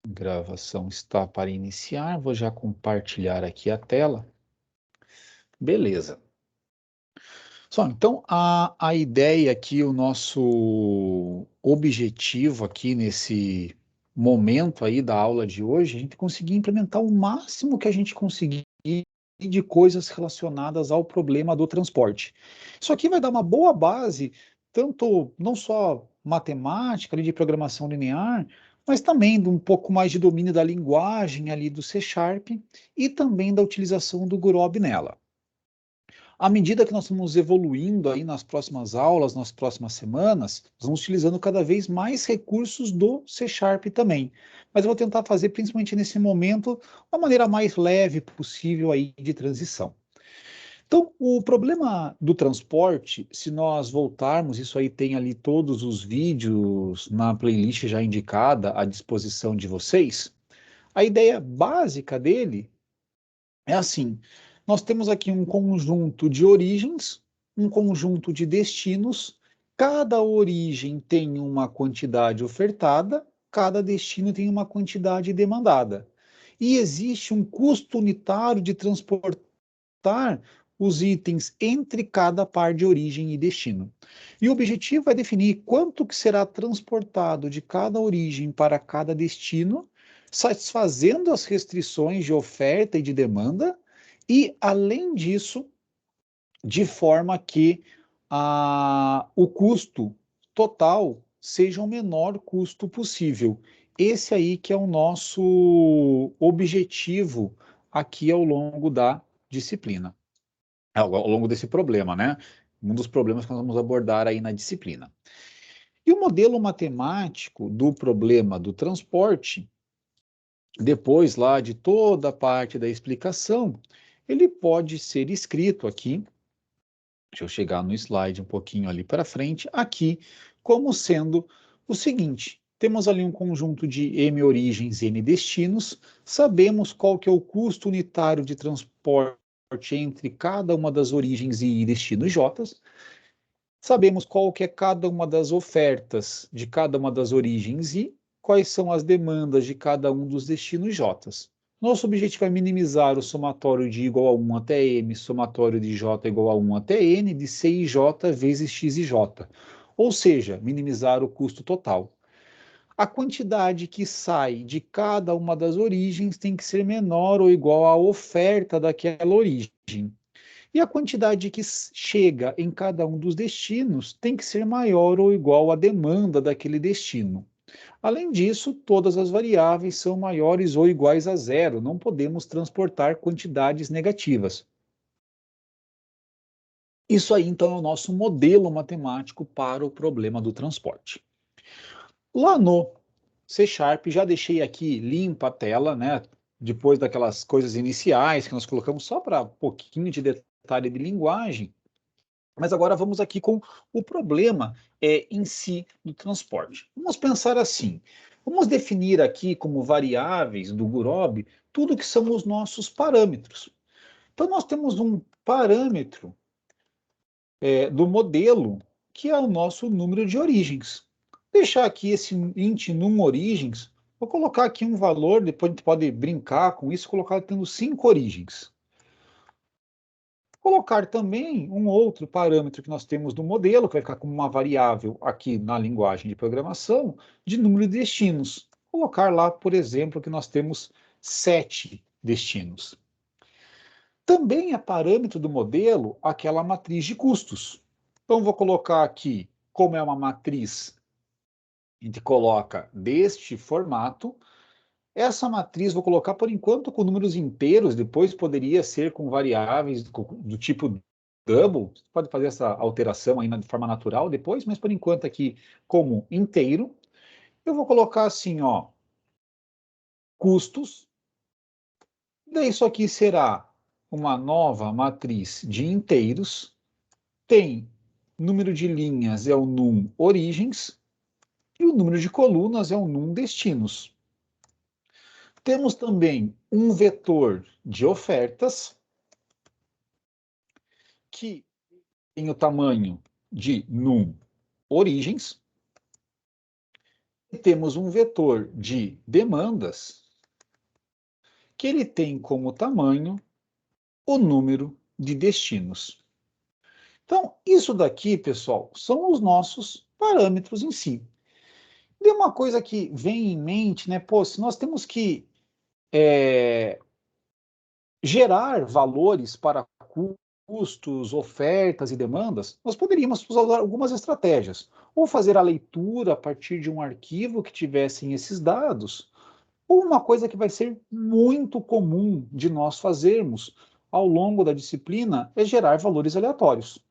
Gravação está para iniciar. Vou já compartilhar aqui a tela. Beleza. Só, então, a ideia aqui, o nosso objetivo aqui nesse momento aí da aula de hoje, a gente conseguir implementar o máximo que a gente conseguir de coisas relacionadas ao problema do transporte. Isso aqui vai dar uma boa base, tanto não só matemática, ali de programação linear, mas também de um pouco mais de domínio da linguagem ali do C Sharp e também da utilização do Grob nela. À medida que nós vamos evoluindo aí nas próximas aulas, nas próximas semanas, nós vamos utilizando cada vez mais recursos do C Sharp também. Mas eu vou tentar fazer, principalmente nesse momento, uma maneira mais leve possível aí de transição. Então, o problema do transporte, se nós voltarmos, isso aí tem ali todos os vídeos na playlist já indicada à disposição de vocês. A ideia básica dele é assim: nós temos aqui um conjunto de origens, um conjunto de destinos, cada origem tem uma quantidade ofertada, cada destino tem uma quantidade demandada. E existe um custo unitário de transportar os itens entre cada par de origem e destino. E o objetivo é definir quanto que será transportado de cada origem para cada destino, satisfazendo as restrições de oferta e de demanda, e, além disso, de forma que o custo total seja o menor custo possível. Esse aí que é o nosso objetivo aqui ao longo da disciplina, ao longo desse problema, né? Um dos problemas que nós vamos abordar aí na disciplina. E o modelo matemático do problema do transporte, depois lá de toda a parte da explicação, ele pode ser escrito aqui, deixa eu chegar no slide um pouquinho ali para frente, aqui, como sendo o seguinte: temos ali um conjunto de M origens e N destinos, sabemos qual que é o custo unitário de transporte entre cada uma das origens e destinos J, sabemos qual que é cada uma das ofertas de cada uma das origens e quais são as demandas de cada um dos destinos J. Nosso objetivo é minimizar o somatório de igual a 1 até M, somatório de J igual a 1 até N, de C e J vezes X e J. Ou seja, minimizar o custo total. A quantidade que sai de cada uma das origens tem que ser menor ou igual à oferta daquela origem. E a quantidade que chega em cada um dos destinos tem que ser maior ou igual à demanda daquele destino. Além disso, todas as variáveis são maiores ou iguais a zero, não podemos transportar quantidades negativas. Isso aí, então, é o nosso modelo matemático para o problema do transporte. Lá no C Sharp, já deixei aqui limpa a tela, né? Depois daquelas coisas iniciais que nós colocamos só para um pouquinho de detalhe de linguagem. Mas agora vamos aqui com o problema em si do transporte. Vamos pensar assim: vamos definir aqui como variáveis do Gurob tudo que são os nossos parâmetros. Então, nós temos um parâmetro do modelo, que é o nosso número de origens. Deixar aqui esse int num origens, vou colocar aqui um valor, depois a gente pode brincar com isso, colocar tendo 5 origens. Colocar também um outro parâmetro que nós temos no modelo, que vai ficar como uma variável aqui na linguagem de programação, de número de destinos. Colocar lá, por exemplo, que nós temos 7 destinos. Também é parâmetro do modelo aquela matriz de custos. Então, vou colocar aqui, como é uma matriz, a gente coloca deste formato. Essa matriz vou colocar por enquanto com números inteiros, depois poderia ser com variáveis do tipo double. Você pode fazer essa alteração aí de forma natural depois, mas por enquanto aqui como inteiro. Eu vou colocar assim, ó, custos. Daí isso aqui será uma nova matriz de inteiros. Tem número de linhas é o num origens e o número de colunas é o num destinos. Temos também um vetor de ofertas, que tem o tamanho de num origens. temos um vetor de demandas que ele tem como tamanho o número de destinos. Então, isso daqui, pessoal, são os nossos parâmetros em si. E uma coisa que vem em mente, né? Pô, se nós temos que gerar valores para custos, ofertas e demandas, nós poderíamos usar algumas estratégias. Ou fazer a leitura a partir de um arquivo que tivessem esses dados, ou uma coisa que vai ser muito comum de nós fazermos ao longo da disciplina é gerar valores aleatórios.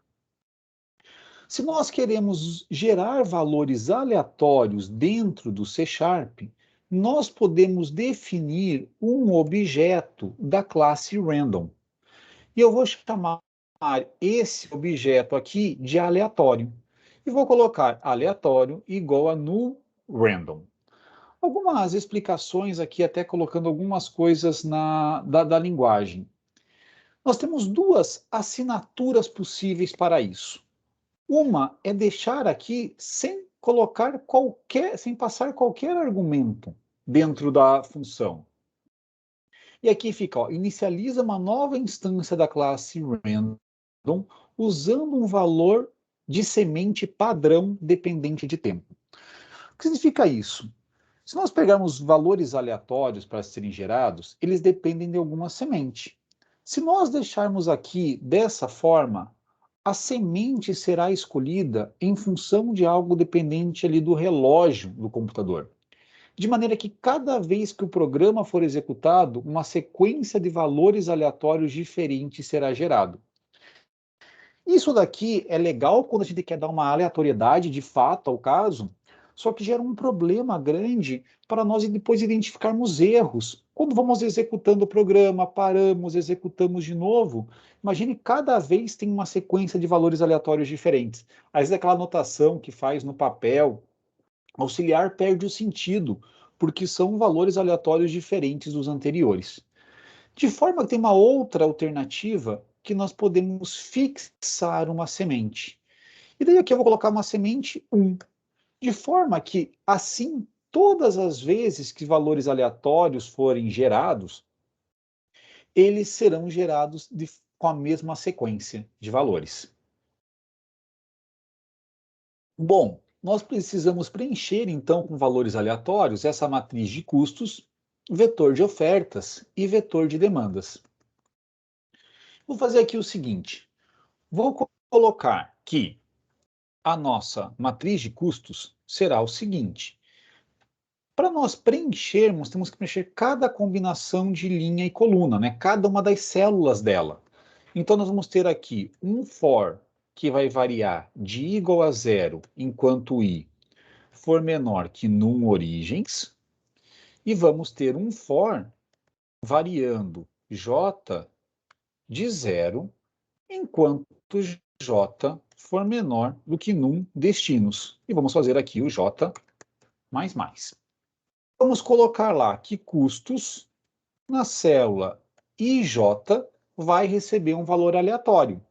Se nós queremos gerar valores aleatórios dentro do C#, nós podemos definir um objeto da classe random. E eu vou chamar esse objeto aqui de aleatório. E vou colocar aleatório igual a null random. Algumas explicações aqui, até colocando algumas coisas da linguagem. Nós temos duas assinaturas possíveis para isso. Uma é deixar aqui sem colocar sem passar qualquer argumento dentro da função. E aqui fica, ó, inicializa uma nova instância da classe random usando um valor de semente padrão dependente de tempo. O que significa isso? Se nós pegarmos valores aleatórios para serem gerados, eles dependem de alguma semente. Se nós deixarmos aqui dessa forma, a semente será escolhida em função de algo dependente ali do relógio do computador. De maneira que cada vez que o programa for executado, uma sequência de valores aleatórios diferentes será gerado. Isso daqui é legal quando a gente quer dar uma aleatoriedade de fato ao caso, só que gera um problema grande para nós depois identificarmos erros. Quando vamos executando o programa, paramos, executamos de novo, imagine cada vez tem uma sequência de valores aleatórios diferentes. Às vezes aquela anotação que faz no papel, auxiliar perde o sentido, porque são valores aleatórios diferentes dos anteriores. De forma que tem uma outra alternativa que nós podemos fixar uma semente. E daí aqui eu vou colocar uma semente 1, de forma que, assim, todas as vezes que valores aleatórios forem gerados, eles serão gerados com a mesma sequência de valores. Bom, nós precisamos preencher, então, com valores aleatórios, essa matriz de custos, vetor de ofertas e vetor de demandas. Vou fazer aqui o seguinte, vou colocar que a nossa matriz de custos será o seguinte. Para nós preenchermos, temos que preencher cada combinação de linha e coluna, né? Cada uma das células dela. Então, nós vamos ter aqui um for que vai variar de igual a 0 enquanto i for menor que num origens. E vamos ter um for variando j de 0 enquanto j for menor do que num destinos. E vamos fazer aqui o j mais mais. Vamos colocar lá que custos na célula IJ vai receber um valor aleatório.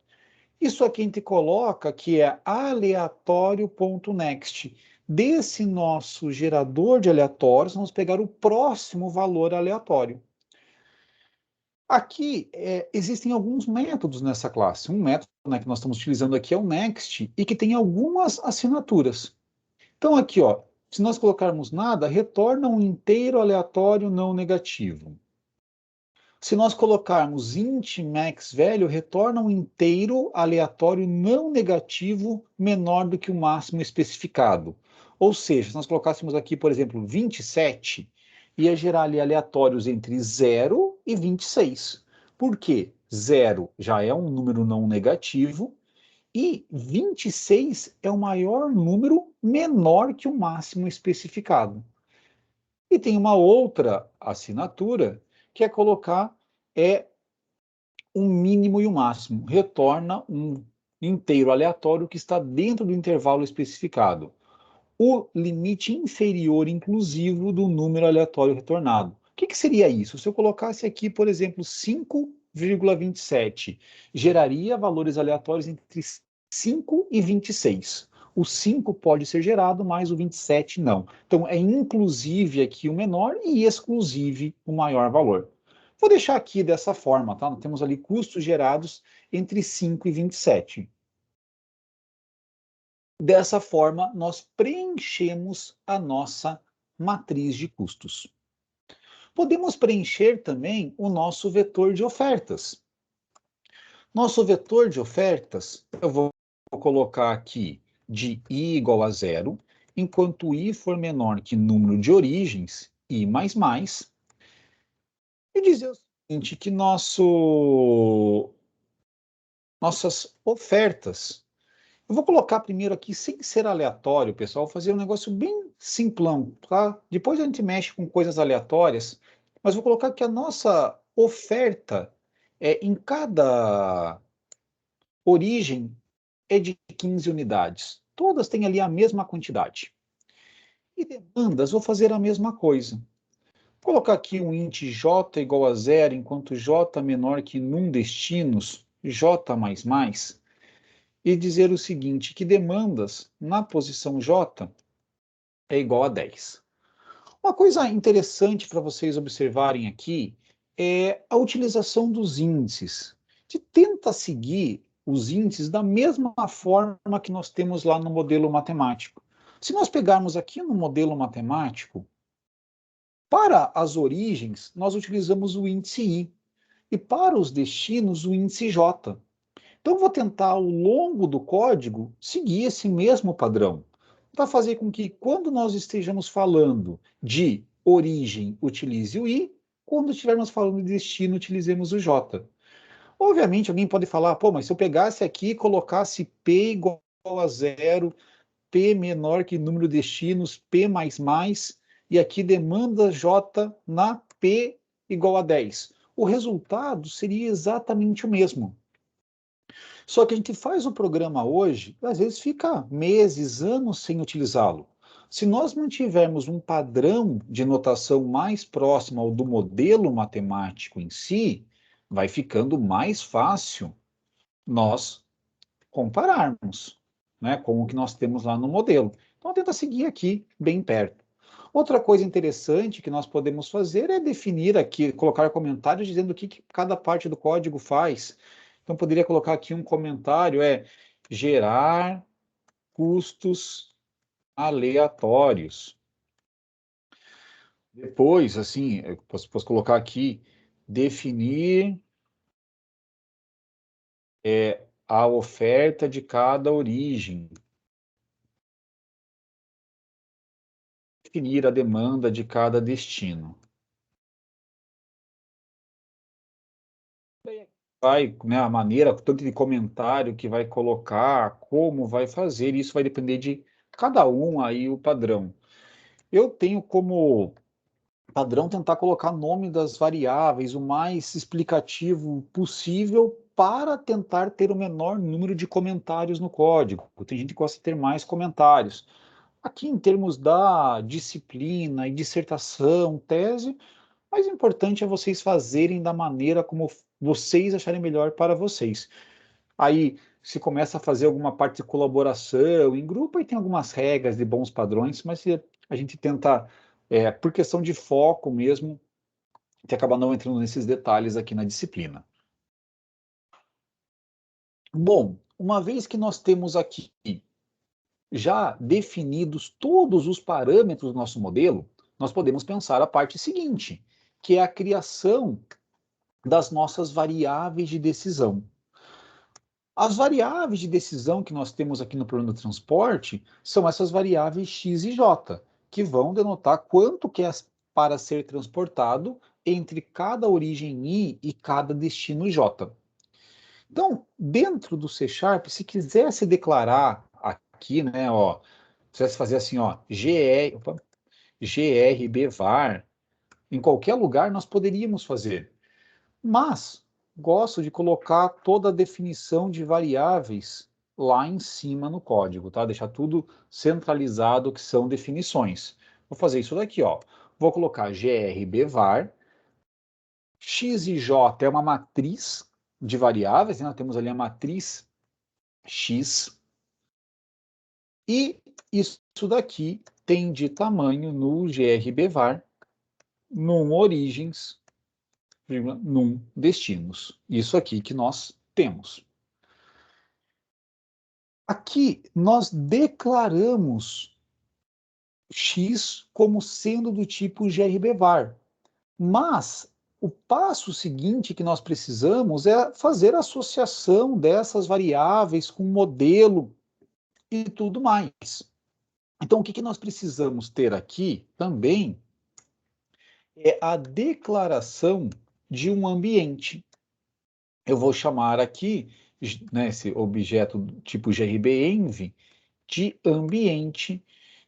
Isso aqui a gente coloca que é aleatório.next. Desse nosso gerador de aleatórios, vamos pegar o próximo valor aleatório. Aqui existem alguns métodos nessa classe. Um método, né, que nós estamos utilizando aqui é o next e que tem algumas assinaturas. Então aqui, ó, se nós colocarmos nada, retorna um inteiro aleatório não negativo. Se nós colocarmos int max value, retorna um inteiro aleatório não negativo menor do que o máximo especificado. Ou seja, se nós colocássemos aqui, por exemplo, 27, ia gerar ali aleatórios entre 0 e 26. Por quê? 0 já é um número não negativo e 26 é o maior número menor que o máximo especificado. E tem uma outra assinatura, que é colocar um mínimo e um máximo. Retorna um inteiro aleatório que está dentro do intervalo especificado. O limite inferior inclusivo do número aleatório retornado. O que seria isso? Se eu colocasse aqui, por exemplo, 5,27, geraria valores aleatórios entre 5 e 26. O 5 pode ser gerado, mas o 27 não. Então, é inclusive aqui o menor e exclusive o maior valor. Vou deixar aqui dessa forma, tá? Nós temos ali custos gerados entre 5 e 27. Dessa forma, nós preenchemos a nossa matriz de custos. Podemos preencher também o nosso vetor de ofertas. Nosso vetor de ofertas, eu vou colocar aqui de i igual a zero, enquanto i for menor que número de origens, i mais mais, e dizer o seguinte, que nossas ofertas, eu vou colocar primeiro aqui, sem ser aleatório, pessoal, fazer um negócio bem simplão, tá? Depois a gente mexe com coisas aleatórias, mas vou colocar que a nossa oferta em cada origem é de 15 unidades. Todas têm ali a mesma quantidade. E demandas, vou fazer a mesma coisa. Vou colocar aqui um int j igual a zero, enquanto j menor que num destinos, j mais mais, e dizer o seguinte, que demandas na posição j é igual a 10. Uma coisa interessante para vocês observarem aqui é a utilização dos índices. A gente tenta seguir os índices da mesma forma que nós temos lá no modelo matemático. Se nós pegarmos aqui no modelo matemático, para as origens, nós utilizamos o índice I, e para os destinos, o índice J. Então, vou tentar, ao longo do código, seguir esse mesmo padrão, para fazer com que, quando nós estejamos falando de origem, utilize o I, quando estivermos falando de destino, utilizemos o J. Obviamente, alguém pode falar, pô, mas se eu pegasse aqui e colocasse P igual a zero, P menor que número de destinos, P mais mais, e aqui demanda J na P igual a 10. O resultado seria exatamente o mesmo. Só que a gente faz o programa hoje, às vezes fica meses, anos sem utilizá-lo. Se nós mantivermos um padrão de notação mais próximo ao do modelo matemático em si, vai ficando mais fácil nós compararmos, né, com o que nós temos lá no modelo. Então, tenta seguir aqui bem perto. Outra coisa interessante que nós podemos fazer é definir aqui, colocar comentários dizendo o que cada parte do código faz. Então, poderia colocar aqui um comentário, gerar custos aleatórios. Depois, assim, eu posso colocar aqui, definir a oferta de cada origem. Definir a demanda de cada destino. Vai, né, a maneira, tanto de comentário que vai colocar, como vai fazer, isso vai depender de cada um aí o padrão. Eu tenho como padrão tentar colocar nome das variáveis o mais explicativo possível para tentar ter o menor número de comentários no código. Tem gente que gosta de ter mais comentários. Aqui, em termos da disciplina e dissertação, tese, o mais importante é vocês fazerem da maneira como vocês acharem melhor para vocês. Aí se começa a fazer alguma parte de colaboração em grupo, e tem algumas regras de bons padrões, mas a gente tenta, por questão de foco mesmo, a gente acaba não entrando nesses detalhes aqui na disciplina. Bom, uma vez que nós temos aqui já definidos todos os parâmetros do nosso modelo, nós podemos pensar a parte seguinte, que é a criação das nossas variáveis de decisão. As variáveis de decisão que nós temos aqui no plano do transporte são essas variáveis x e j, que vão denotar quanto que é para ser transportado entre cada origem i e cada destino j. Então, dentro do C Sharp, se quisesse declarar aqui, né, ó, quisesse fazer assim, ó, grbvar, em qualquer lugar nós poderíamos fazer. Mas gosto de colocar toda a definição de variáveis lá em cima no código, tá? Deixar tudo centralizado, que são definições. Vou fazer isso daqui, ó. Vou colocar grbvar, x e j é uma matriz de variáveis, né? Nós temos ali a matriz x, E isso daqui tem de tamanho no GRBVAR, num origens, num destinos. Isso aqui que nós temos. Aqui nós declaramos x como sendo do tipo GRBVAR, mas o passo seguinte que nós precisamos é fazer a associação dessas variáveis com o modelo e tudo mais. Então, o que nós precisamos ter aqui também é a declaração de um ambiente. Eu vou chamar aqui, né, esse objeto tipo grbenv de ambiente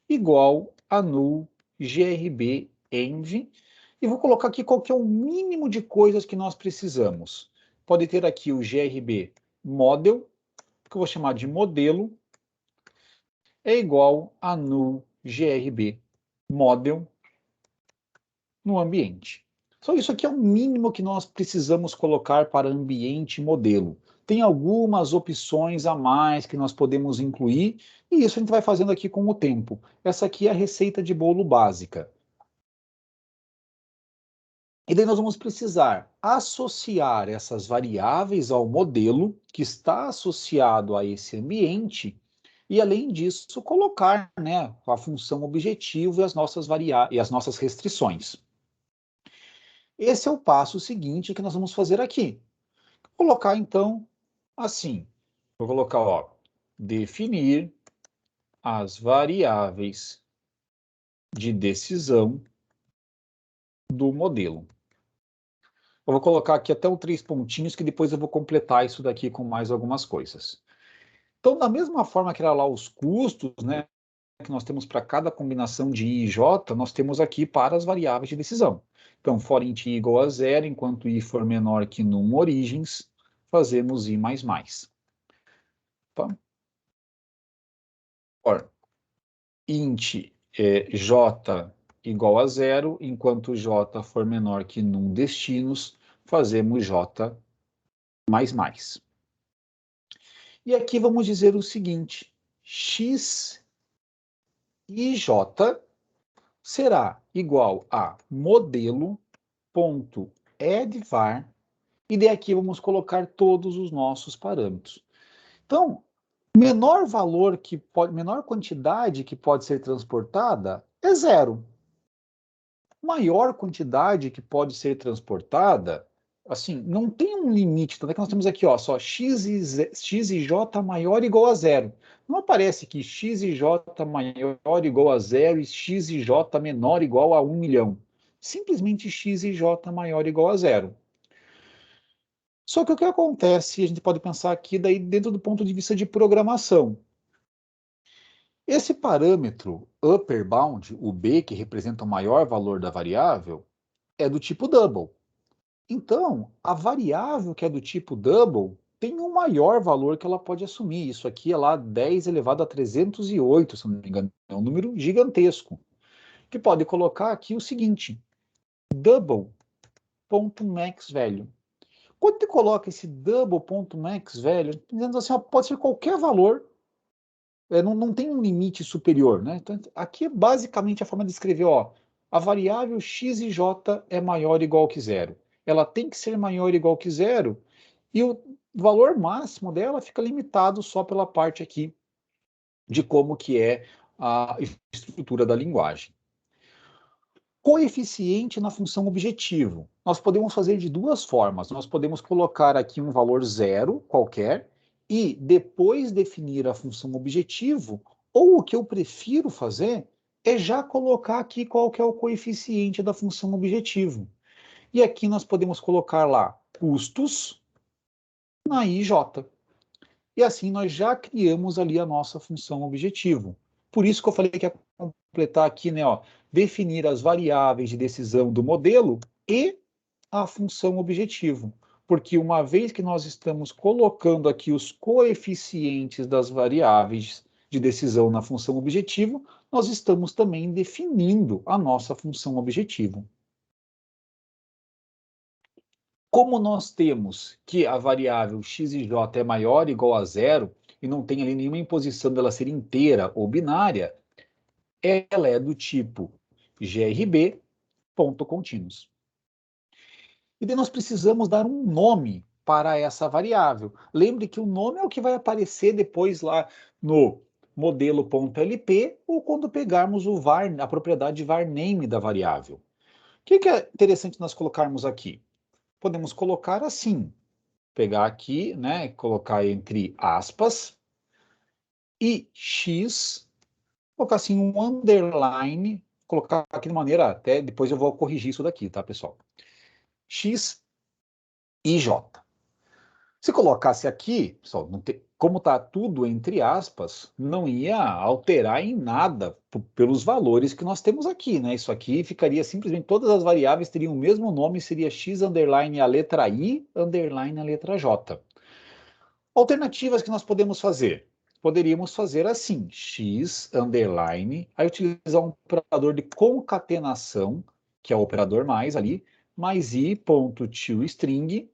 igual a null grbenv, e vou colocar aqui qual que é o mínimo de coisas que nós precisamos. Pode ter aqui o grb model, que eu vou chamar de modelo, é igual a null grb model no ambiente. Só isso aqui é o mínimo que nós precisamos colocar para ambiente modelo. Tem algumas opções a mais que nós podemos incluir, e isso a gente vai fazendo aqui com o tempo. Essa aqui é a receita de bolo básica. E daí nós vamos precisar associar essas variáveis ao modelo que está associado a esse ambiente, e além disso, colocar, né, a função objetivo e as nossas e as nossas restrições. Esse é o passo seguinte que nós vamos fazer aqui. Vou colocar, então, assim. Vou colocar, ó, definir as variáveis de decisão do modelo. Eu vou colocar aqui até os 3 pontinhos, que depois eu vou completar isso daqui com mais algumas coisas. Então, da mesma forma que era lá os custos, né, que nós temos para cada combinação de I e J, nós temos aqui para as variáveis de decisão. Então, for int i igual a zero, enquanto i for menor que num origens, fazemos i mais mais. Tá? For int j igual a zero, enquanto j for menor que num destinos, fazemos j mais mais. E aqui vamos dizer o seguinte, x e j será igual a modelo.addVar, e daqui vamos colocar todos os nossos parâmetros. Então, menor quantidade que pode ser transportada é zero. Maior quantidade que pode ser transportada, assim, não tem um limite. Tanto é que nós temos aqui, ó, só x e j maior ou igual a zero. Não aparece que x e j maior ou igual a zero e x e j menor ou igual a 1 milhão. Simplesmente x e j maior ou igual a zero. Só que o que acontece, a gente pode pensar aqui daí dentro do ponto de vista de programação. Esse parâmetro upper bound, o b, que representa o maior valor da variável, é do tipo double. Então, a variável que é do tipo double tem um maior valor que ela pode assumir. Isso aqui é lá 10 elevado a 308, se não me engano. É um número gigantesco. Que pode colocar aqui o seguinte, double.maxValue. Quando você coloca esse double.maxValue, dizendo assim, ó, pode ser qualquer valor, não tem um limite superior, né? Então, aqui é basicamente a forma de escrever, ó, a variável x e j é maior ou igual que zero. Ela tem que ser maior ou igual que zero, e o valor máximo dela fica limitado só pela parte aqui de como que é a estrutura da linguagem. Coeficiente na função objetivo. Nós podemos fazer de duas formas. Nós podemos colocar aqui um valor zero qualquer e depois definir a função objetivo, ou o que eu prefiro fazer é já colocar aqui qual que é o coeficiente da função objetivo. E aqui nós podemos colocar lá custos na IJ. E assim nós já criamos ali a nossa função objetivo. Por isso que eu falei que é completar aqui, né, ó, definir as variáveis de decisão do modelo e a função objetivo. Porque uma vez que nós estamos colocando aqui os coeficientes das variáveis de decisão na função objetivo, nós estamos também definindo a nossa função objetivo. Como nós temos que a variável x e j é maior ou igual a zero, e não tem ali nenhuma imposição dela ser inteira ou binária, ela é do tipo grb.continuous. E daí nós precisamos dar um nome para essa variável. Lembre que o nome é o que vai aparecer depois lá no modelo.lp ou quando pegarmos o var, a propriedade varName da variável. O que é interessante nós colocarmos aqui? Podemos colocar assim, pegar aqui, né, colocar entre aspas, e x, colocar assim um underline, colocar aqui de maneira, até depois eu vou corrigir isso daqui, tá, pessoal? X e j. Se colocasse aqui, pessoal, como está tudo entre aspas, não ia alterar em nada pelos valores que nós temos aqui, né? Isso aqui ficaria simplesmente, todas as variáveis teriam o mesmo nome, seria x underline a letra i underline a letra j. Alternativas que nós podemos fazer. Poderíamos fazer assim, x underline, aí utilizar um operador de concatenação, que é o operador mais ali, mais i.toString,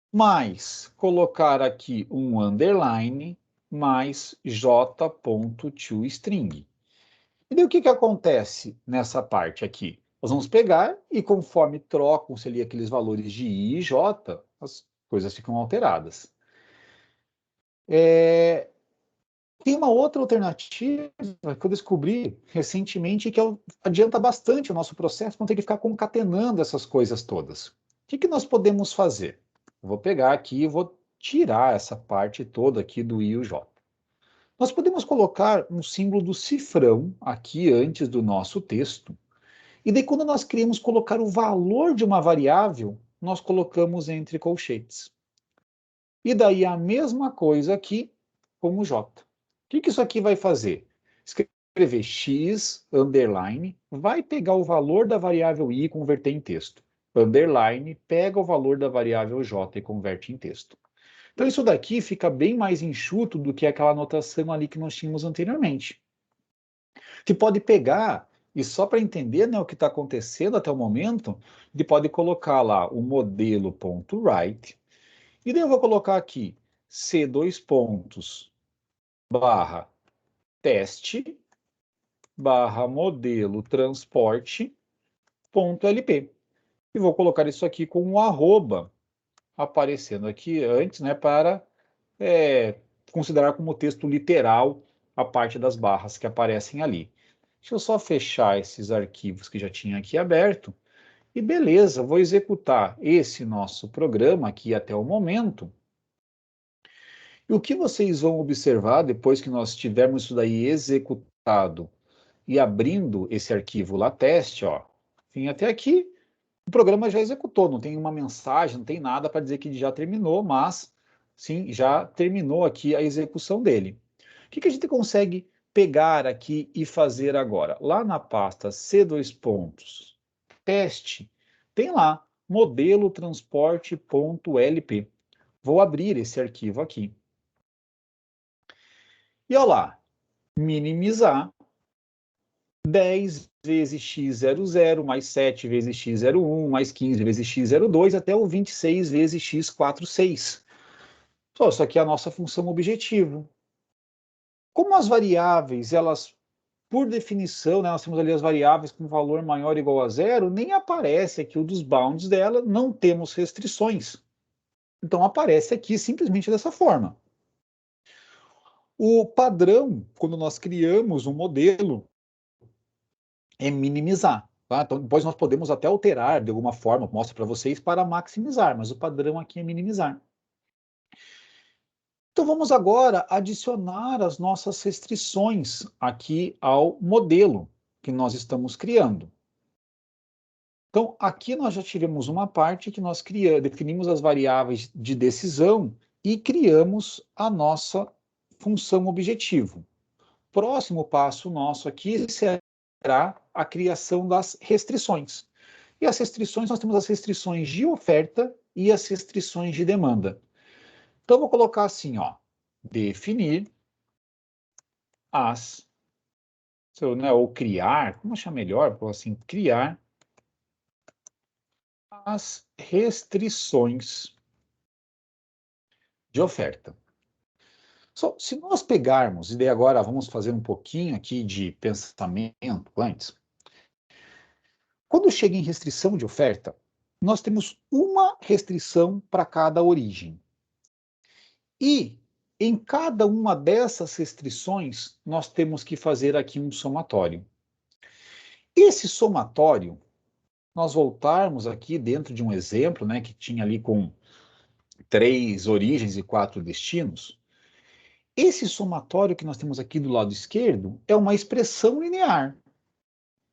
mais colocar aqui um underline, mais j.toString. E daí o que acontece nessa parte aqui? Nós vamos pegar e conforme trocam-se ali aqueles valores de i e j, as coisas ficam alteradas. Tem uma outra alternativa que eu descobri recentemente que adianta bastante o nosso processo, não ter que ficar concatenando essas coisas todas. O que nós podemos fazer? Eu vou pegar aqui e vou tirar essa parte toda aqui do i e o j. Nós podemos colocar um símbolo do cifrão aqui antes do nosso texto, e daí quando nós queremos colocar o valor de uma variável, nós colocamos entre colchetes. E daí a mesma coisa aqui com o j. O que isso aqui vai fazer? Escrever x, underline, vai pegar o valor da variável i e converter em texto. Underline, pega o valor da variável j e converte em texto. Então isso daqui fica bem mais enxuto do que aquela anotação ali que nós tínhamos anteriormente. Que pode pegar, e só para entender, né, o que está acontecendo até o momento, ele pode colocar lá o modelo.write, e daí eu vou colocar aqui C2 pontos barra teste barra modelo transporte ponto LP. E vou colocar isso aqui com um arroba aparecendo aqui antes, né, para considerar como texto literal a parte das barras que aparecem ali. Deixa eu só fechar esses arquivos que já tinha aqui aberto. E beleza, vou executar esse nosso programa aqui até o momento. E o que vocês vão observar depois que nós tivermos isso daí executado e abrindo esse arquivo lá teste, ó, enfim, até aqui o programa já executou, não tem uma mensagem, não tem nada para dizer que já terminou, mas sim, já terminou aqui a execução dele. O que a gente consegue pegar aqui e fazer agora? Lá na pasta C2 pontos, teste, tem lá modelo transporte.lp. Vou abrir esse arquivo aqui. E olha lá, minimizar 10 vezes x00 mais 7 vezes x01 mais 15 vezes x02 até o 26 vezes x46. Só isso aqui é a nossa função objetivo. Como as variáveis, elas, por definição, né, nós temos ali as variáveis com valor maior ou igual a zero, nem aparece aqui o dos bounds dela, não temos restrições. Então aparece aqui simplesmente dessa forma. O padrão, quando nós criamos um modelo, é minimizar. Tá? Então, depois nós podemos até alterar de alguma forma, mostro para vocês, para maximizar, mas o padrão aqui é minimizar. Então vamos agora adicionar as nossas restrições aqui ao modelo que nós estamos criando. Então aqui nós já tivemos uma parte que nós definimos as variáveis de decisão e criamos a nossa função objetivo. Próximo passo nosso aqui será a criação das restrições. E as restrições, nós temos as restrições de oferta e as restrições de demanda. Então, vou colocar assim, ó, definir as, né, ou criar, como achar melhor? Assim, criar as restrições de oferta. Se nós pegarmos, e daí agora vamos fazer um pouquinho aqui de pensamento antes. Quando chega em restrição de oferta, nós temos uma restrição para cada origem. E em cada uma dessas restrições, nós temos que fazer aqui um somatório. Esse somatório, nós voltarmos aqui dentro de um exemplo, né, que tinha ali com 3 origens e 4 destinos, esse somatório que nós temos aqui do lado esquerdo é uma expressão linear.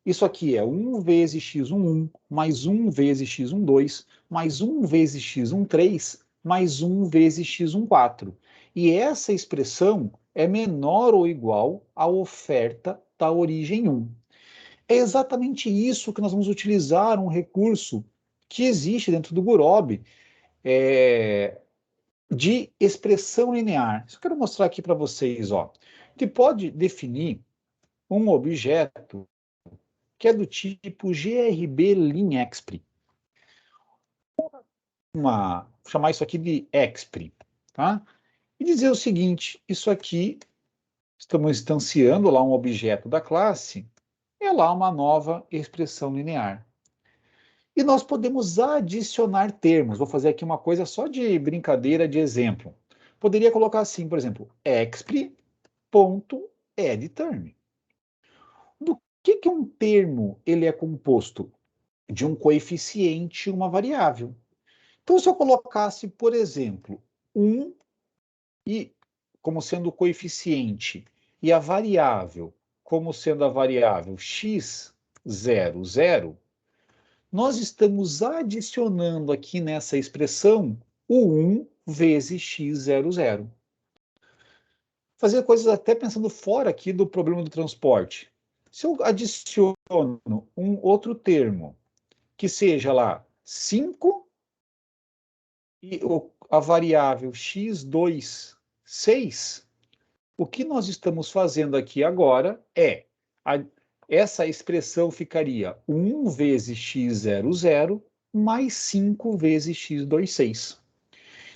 Isso aqui é 1 vezes x11, mais 1 vezes x12, mais 1 vezes x13, mais 1 vezes x14. E essa expressão é menor ou igual à oferta da origem 1. É exatamente isso que nós vamos utilizar um recurso que existe dentro do Gurobi, de expressão linear. Isso eu quero mostrar aqui para vocês. Ó. A gente pode definir um objeto que é do tipo GRB linExpr. Chamar isso aqui de expr. Tá? E dizer o seguinte, isso aqui, estamos instanciando lá um objeto da classe, é lá uma nova expressão linear. E nós podemos adicionar termos. Vou fazer aqui uma coisa só de brincadeira, de exemplo. Poderia colocar assim, por exemplo, expr.addTerm. Do que um termo ele é composto? De um coeficiente e uma variável. Então, se eu colocasse, por exemplo, 1 como sendo o coeficiente e a variável como sendo a variável x00, nós estamos adicionando aqui nessa expressão o 1 vezes x00. Fazer coisas até pensando fora aqui do problema do transporte. Se eu adiciono um outro termo, que seja lá 5, e a variável x26, o que nós estamos fazendo aqui agora é, essa expressão ficaria 1 vezes x00 mais 5 vezes x26.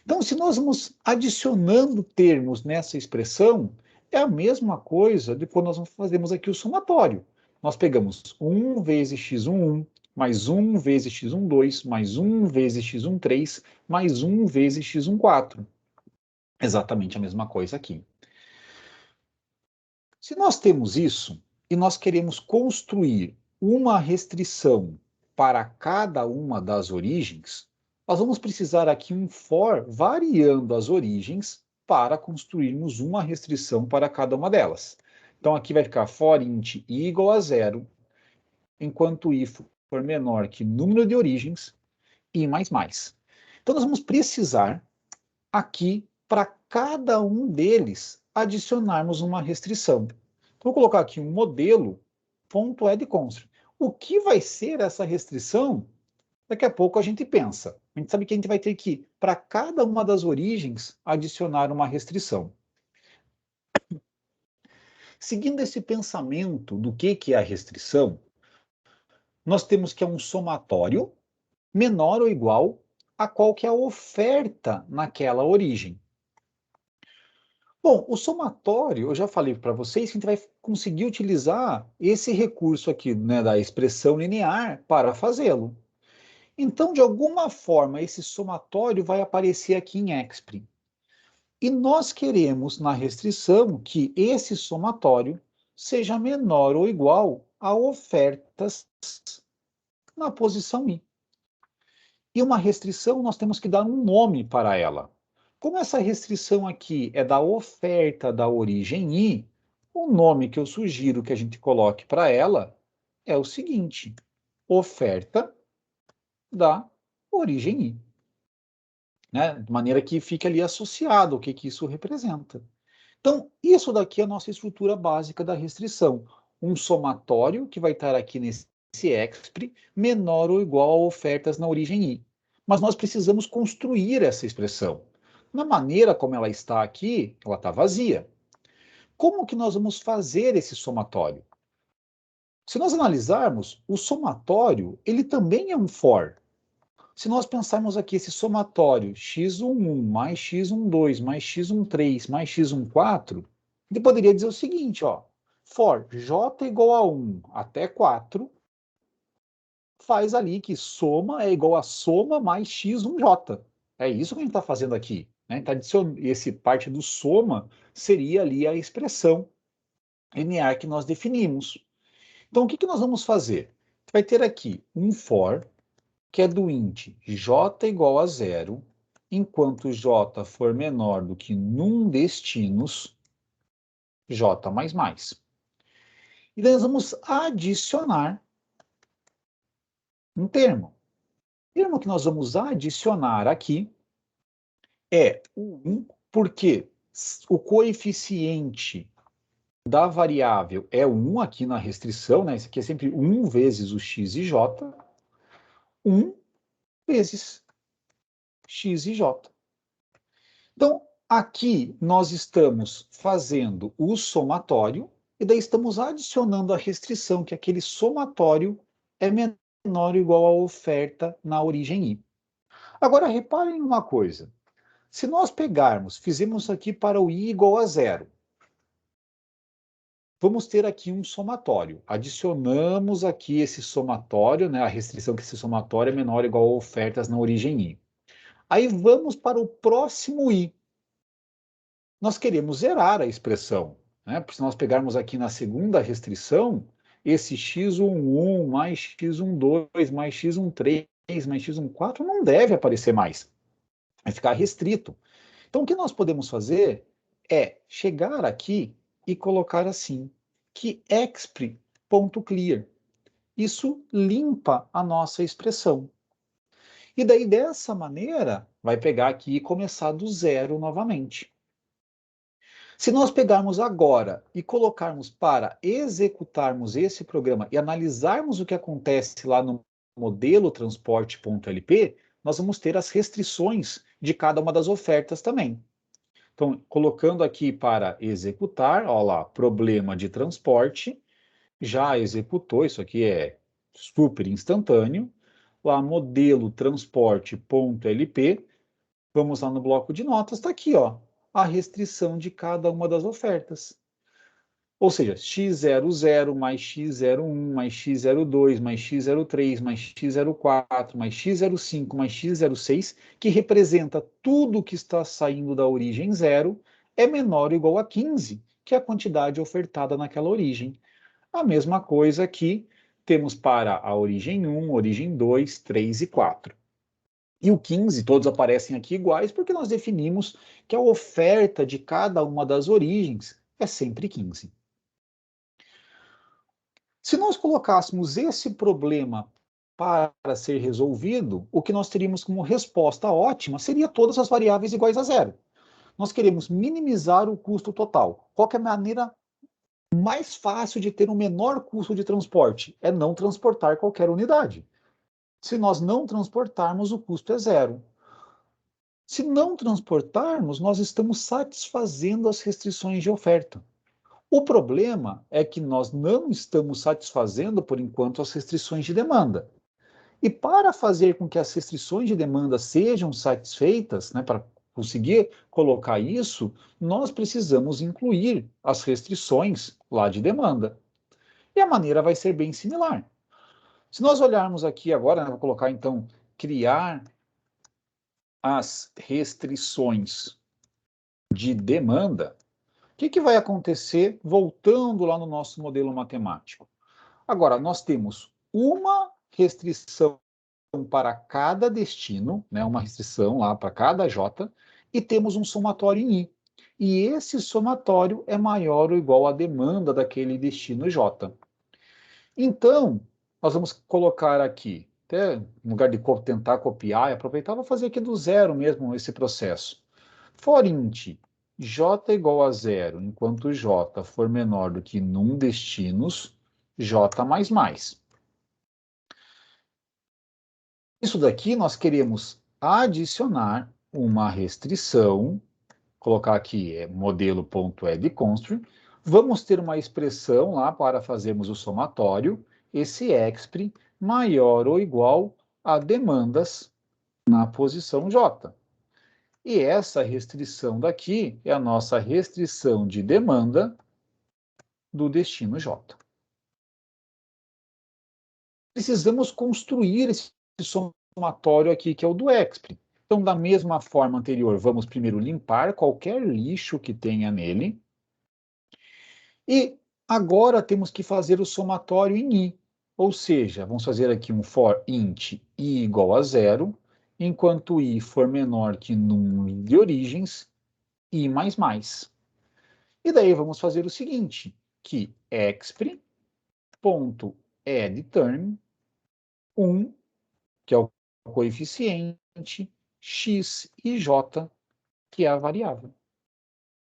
Então, se nós vamos adicionando termos nessa expressão, é a mesma coisa de quando nós fazemos aqui o somatório. Nós pegamos 1 vezes x11, mais 1 vezes x12, mais 1 vezes x13, mais 1 vezes x14. Exatamente a mesma coisa aqui. Se nós temos isso, e nós queremos construir uma restrição para cada uma das origens, nós vamos precisar aqui um for variando as origens para construirmos uma restrição para cada uma delas. Então aqui vai ficar for int i igual a 0, enquanto i for menor que número de origens, i mais mais. Então nós vamos precisar aqui, para cada um deles, adicionarmos uma restrição. Então, vou colocar aqui um modelo .addConst. O que vai ser essa restrição? Daqui a pouco a gente pensa. A gente sabe que a gente vai ter que, para cada uma das origens, adicionar uma restrição. Seguindo esse pensamento do que é a restrição, nós temos que é um somatório menor ou igual a qual que é a oferta naquela origem. Bom, o somatório, eu já falei para vocês que a gente vai conseguir utilizar esse recurso aqui, né, da expressão linear para fazê-lo. Então, de alguma forma, esse somatório vai aparecer aqui em expr. E nós queremos, na restrição, que esse somatório seja menor ou igual a ofertas na posição i. E uma restrição, nós temos que dar um nome para ela. Como essa restrição aqui é da oferta da origem i, o nome que eu sugiro que a gente coloque para ela é o seguinte: oferta da origem i. Né? De maneira que fique ali associado o que isso representa. Então, isso daqui é a nossa estrutura básica da restrição. Um somatório que vai estar aqui nesse expr menor ou igual a ofertas na origem i. Mas nós precisamos construir essa expressão. Na maneira como ela está aqui, ela está vazia. Como que nós vamos fazer esse somatório? Se nós analisarmos, o somatório, ele também é um for. Se nós pensarmos aqui esse somatório x11 mais x12 mais x13 mais x14, ele poderia dizer o seguinte, ó, for j igual a 1 até 4, faz ali que soma é igual a soma mais x1j. É isso que a gente está fazendo aqui. Né? Então, esse parte do soma seria ali a expressão linear que nós definimos. Então, o que nós vamos fazer? Vai ter aqui um for, que é do int j igual a 0, enquanto j for menor do que num destinos, j mais mais. E daí nós vamos adicionar um termo. O termo que nós vamos adicionar aqui é o 1, porque o coeficiente da variável é 1 aqui na restrição, né? Isso aqui é sempre 1 vezes o x e j, 1 vezes x e j. Então, aqui nós estamos fazendo o somatório, e daí estamos adicionando a restrição, que aquele somatório é menor ou igual à oferta na origem I. Agora, reparem uma coisa. Se nós fizemos aqui para o I igual a 0, vamos ter aqui um somatório. Adicionamos aqui esse somatório, né, a restrição que esse somatório é menor ou igual a ofertas na origem I. Aí vamos para o próximo I. Nós queremos zerar a expressão, né? Porque se nós pegarmos aqui na segunda restrição, esse x11 mais x12 mais x13 mais x14 não deve aparecer mais. Vai ficar restrito. Então, o que nós podemos fazer é chegar aqui e colocar assim, que exp.clear. Isso limpa a nossa expressão. E daí, dessa maneira, vai pegar aqui e começar do zero novamente. Se nós pegarmos agora e colocarmos para executarmos esse programa e analisarmos o que acontece lá no modelo transporte.lp, nós vamos ter as restrições de cada uma das ofertas também. Então, colocando aqui para executar, ó lá, problema de transporte, já executou, isso aqui é super instantâneo. Lá, modelo transporte.lp, vamos lá no bloco de notas, está aqui, ó, a restrição de cada uma das ofertas. Ou seja, x00 mais x01 mais x02 mais x03 mais x04 mais x05 mais x06, que representa tudo que está saindo da origem 0, é menor ou igual a 15, que é a quantidade ofertada naquela origem. A mesma coisa aqui, temos para a origem 1, origem 2, 3 e 4. E o 15, todos aparecem aqui iguais, porque nós definimos que a oferta de cada uma das origens é sempre 15. Se nós colocássemos esse problema para ser resolvido, o que nós teríamos como resposta ótima seria todas as variáveis iguais a zero. Nós queremos minimizar o custo total. Qual é a maneira mais fácil de ter um menor custo de transporte? É não transportar qualquer unidade. Se nós não transportarmos, o custo é zero. Se não transportarmos, nós estamos satisfazendo as restrições de oferta. O problema é que nós não estamos satisfazendo, por enquanto, as restrições de demanda. E para fazer com que as restrições de demanda sejam satisfeitas, né, para conseguir colocar isso, nós precisamos incluir as restrições lá de demanda. E a maneira vai ser bem similar. Se nós olharmos aqui agora, né, vou colocar então, criar as restrições de demanda, o que vai acontecer voltando lá no nosso modelo matemático? Agora, nós temos uma restrição para cada destino, né, uma restrição lá para cada J, e temos um somatório em I. E esse somatório é maior ou igual à demanda daquele destino J. Então, nós vamos colocar aqui, até em lugar de tentar copiar, aproveitar, vou fazer aqui do zero mesmo esse processo. For int j igual a zero, enquanto j for menor do que num destinos, j mais mais. Isso daqui nós queremos adicionar uma restrição, colocar aqui modelo.addConstraint, vamos ter uma expressão lá para fazermos o somatório, esse exp maior ou igual a demandas na posição J. E essa restrição daqui é a nossa restrição de demanda do destino J. Precisamos construir esse somatório aqui, que é o do expr. Então, da mesma forma anterior, vamos primeiro limpar qualquer lixo que tenha nele. E agora temos que fazer o somatório em i. Ou seja, vamos fazer aqui um for int i igual a 0, enquanto i for menor que número de origens, i mais mais. E daí vamos fazer o seguinte, que expr.addTerm 1, que é o coeficiente, x e j, que é a variável.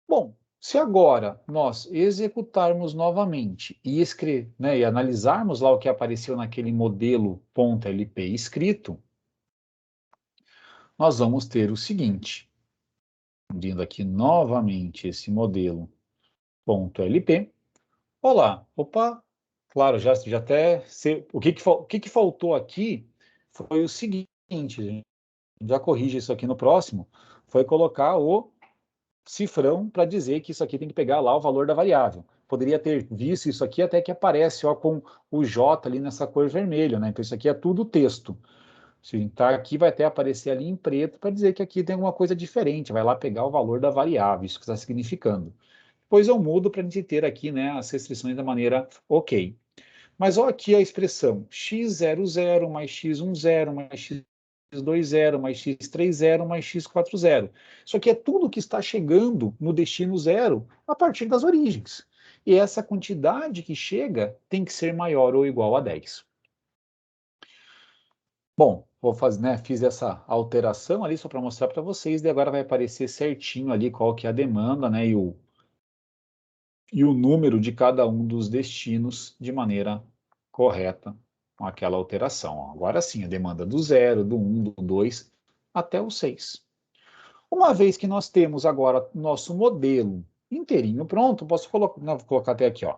Bom, se agora nós executarmos novamente e escrever, né, e analisarmos lá o que apareceu naquele modelo .lp escrito, nós vamos ter o seguinte, abrindo aqui novamente esse modelo .lp. Olá, opa, claro, já até sei, o que faltou aqui foi o seguinte, gente, já corrige isso aqui no próximo, foi colocar o cifrão para dizer que isso aqui tem que pegar lá o valor da variável. Poderia ter visto isso aqui até que aparece ó, com o J ali nessa cor vermelha, né? Então isso aqui é tudo texto. Se entrar aqui, vai até aparecer ali em preto para dizer que aqui tem alguma coisa diferente, vai lá pegar o valor da variável, isso que está significando. Depois eu mudo para a gente ter aqui né, as restrições da maneira ok. Mas olha aqui a expressão x00 mais x10 mais x20 mais x30 mais x40. Isso aqui é tudo que está chegando no destino zero a partir das origens. E essa quantidade que chega tem que ser maior ou igual a 10. Bom, vou fazer, né, fiz essa alteração ali só para mostrar para vocês, e agora vai aparecer certinho ali qual que é a demanda, né, e o número de cada um dos destinos de maneira correta com aquela alteração. Agora sim, a demanda do 0, do 1, do 2 até o 6. Uma vez que nós temos agora nosso modelo inteirinho pronto, posso colocar, não, vou colocar até aqui, ó,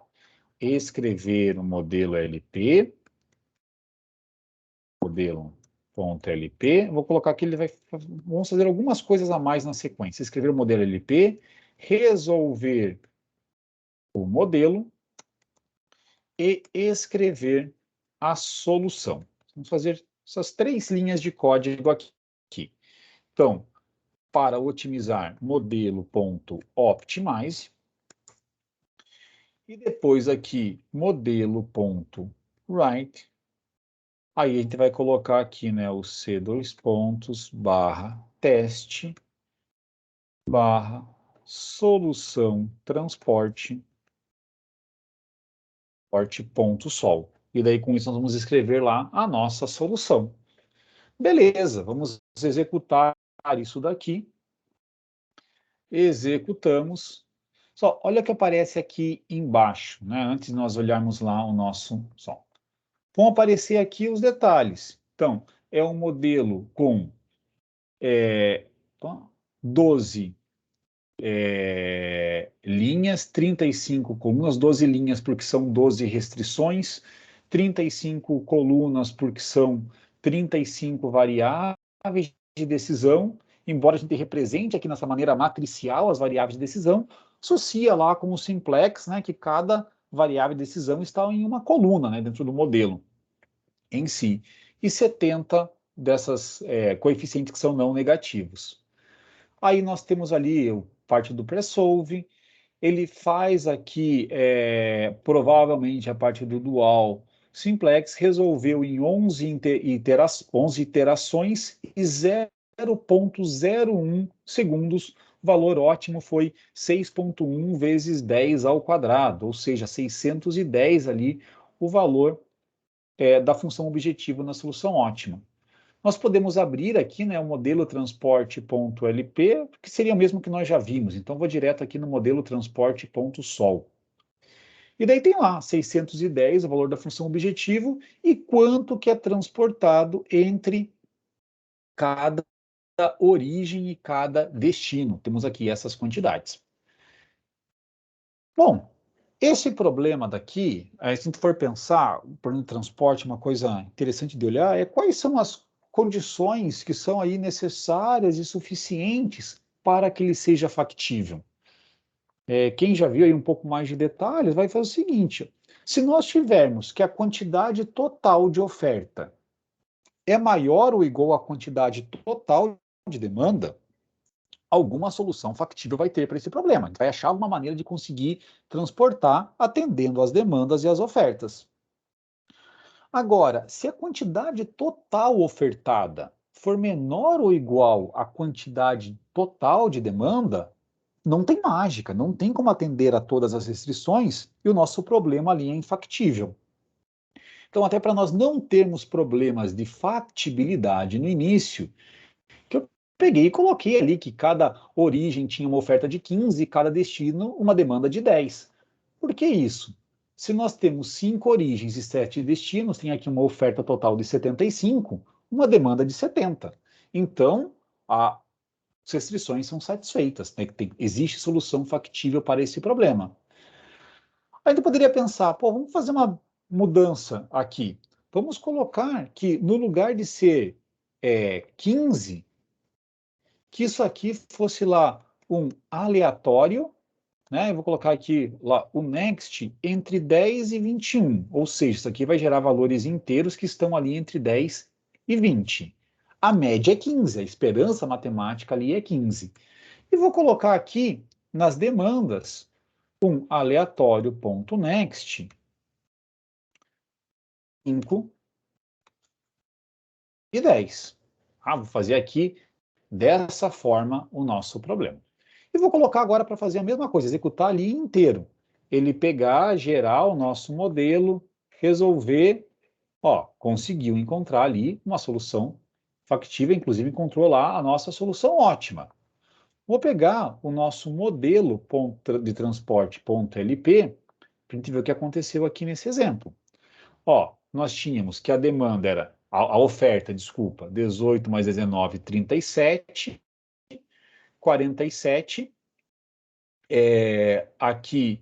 escrever o modelo LP, modelo.lp, vou colocar aqui, vamos fazer algumas coisas a mais na sequência. Escrever o modelo LP, resolver o modelo, e escrever a solução. Vamos fazer essas 3 linhas de código aqui. Então, para otimizar modelo.optimize, e depois aqui modelo.write, aí a gente vai colocar aqui né, o C2 teste solução transporte .sol. E daí com isso nós vamos escrever lá a nossa solução. Beleza, vamos executar isso daqui. Executamos. Só, olha o que aparece aqui embaixo, né? Antes de nós olharmos lá o nosso som. Vão aparecer aqui os detalhes. Então, é um modelo com 12 linhas, 35 colunas, 12 linhas porque são 12 restrições, 35 colunas porque são 35 variáveis de decisão, embora a gente represente aqui nessa maneira matricial as variáveis de decisão, associa lá com o simplex, né, que cada variável de decisão está em uma coluna, né, dentro do modelo em si, e 70 dessas coeficientes que são não negativos. Aí nós temos ali parte do pre-solve, ele faz aqui, provavelmente, a parte do dual simplex, resolveu em 11 iterações e 0,01 segundos. O valor ótimo foi 6,1 vezes 10 ao quadrado, ou seja, 610 ali o valor da função objetivo na solução ótima. Nós podemos abrir aqui né, o modelo transporte.lp, que seria o mesmo que nós já vimos. Então, vou direto aqui no modelo transporte.sol. E daí tem lá 610, o valor da função objetivo, e quanto que é transportado entre cada origem e cada destino. Temos aqui essas quantidades. Bom, esse problema daqui, se a gente for pensar, o problema de transporte, uma coisa interessante de olhar é quais são as condições que são aí necessárias e suficientes para que ele seja factível. Quem já viu aí um pouco mais de detalhes vai fazer o seguinte: se nós tivermos que a quantidade total de oferta é maior ou igual à quantidade total de demanda, alguma solução factível vai ter para esse problema. A gente vai achar alguma maneira de conseguir transportar atendendo às demandas e às ofertas. Agora, se a quantidade total ofertada for menor ou igual à quantidade total de demanda, não tem mágica, não tem como atender a todas as restrições e o nosso problema ali é infactível. Então, até para nós não termos problemas de factibilidade no início, que eu peguei e coloquei ali que cada origem tinha uma oferta de 15 e cada destino uma demanda de 10. Por que isso? Se nós temos 5 origens e 7 destinos, tem aqui uma oferta total de 75, uma demanda de 70. Então, as restrições são satisfeitas, né? Existe solução factível para esse problema. A gente poderia pensar, pô, vamos fazer uma mudança aqui. Vamos colocar que no lugar de ser 15, que isso aqui fosse lá um aleatório, né? Eu vou colocar aqui lá o next entre 10 e 21, ou seja, isso aqui vai gerar valores inteiros que estão ali entre 10 e 20. A média é 15, a esperança matemática ali é 15. E vou colocar aqui nas demandas um aleatório.next 5 e 10. Vou fazer aqui dessa forma o nosso problema. E vou colocar agora para fazer a mesma coisa, executar ali inteiro. Ele pegar, gerar o nosso modelo, resolver, conseguiu encontrar ali uma solução factível, inclusive encontrou lá a nossa solução ótima. Vou pegar o nosso modelo de transporte.lp para a gente ver o que aconteceu aqui nesse exemplo. Nós tínhamos que a demanda era, a oferta, desculpa, 18 mais 19, 37, 47, aqui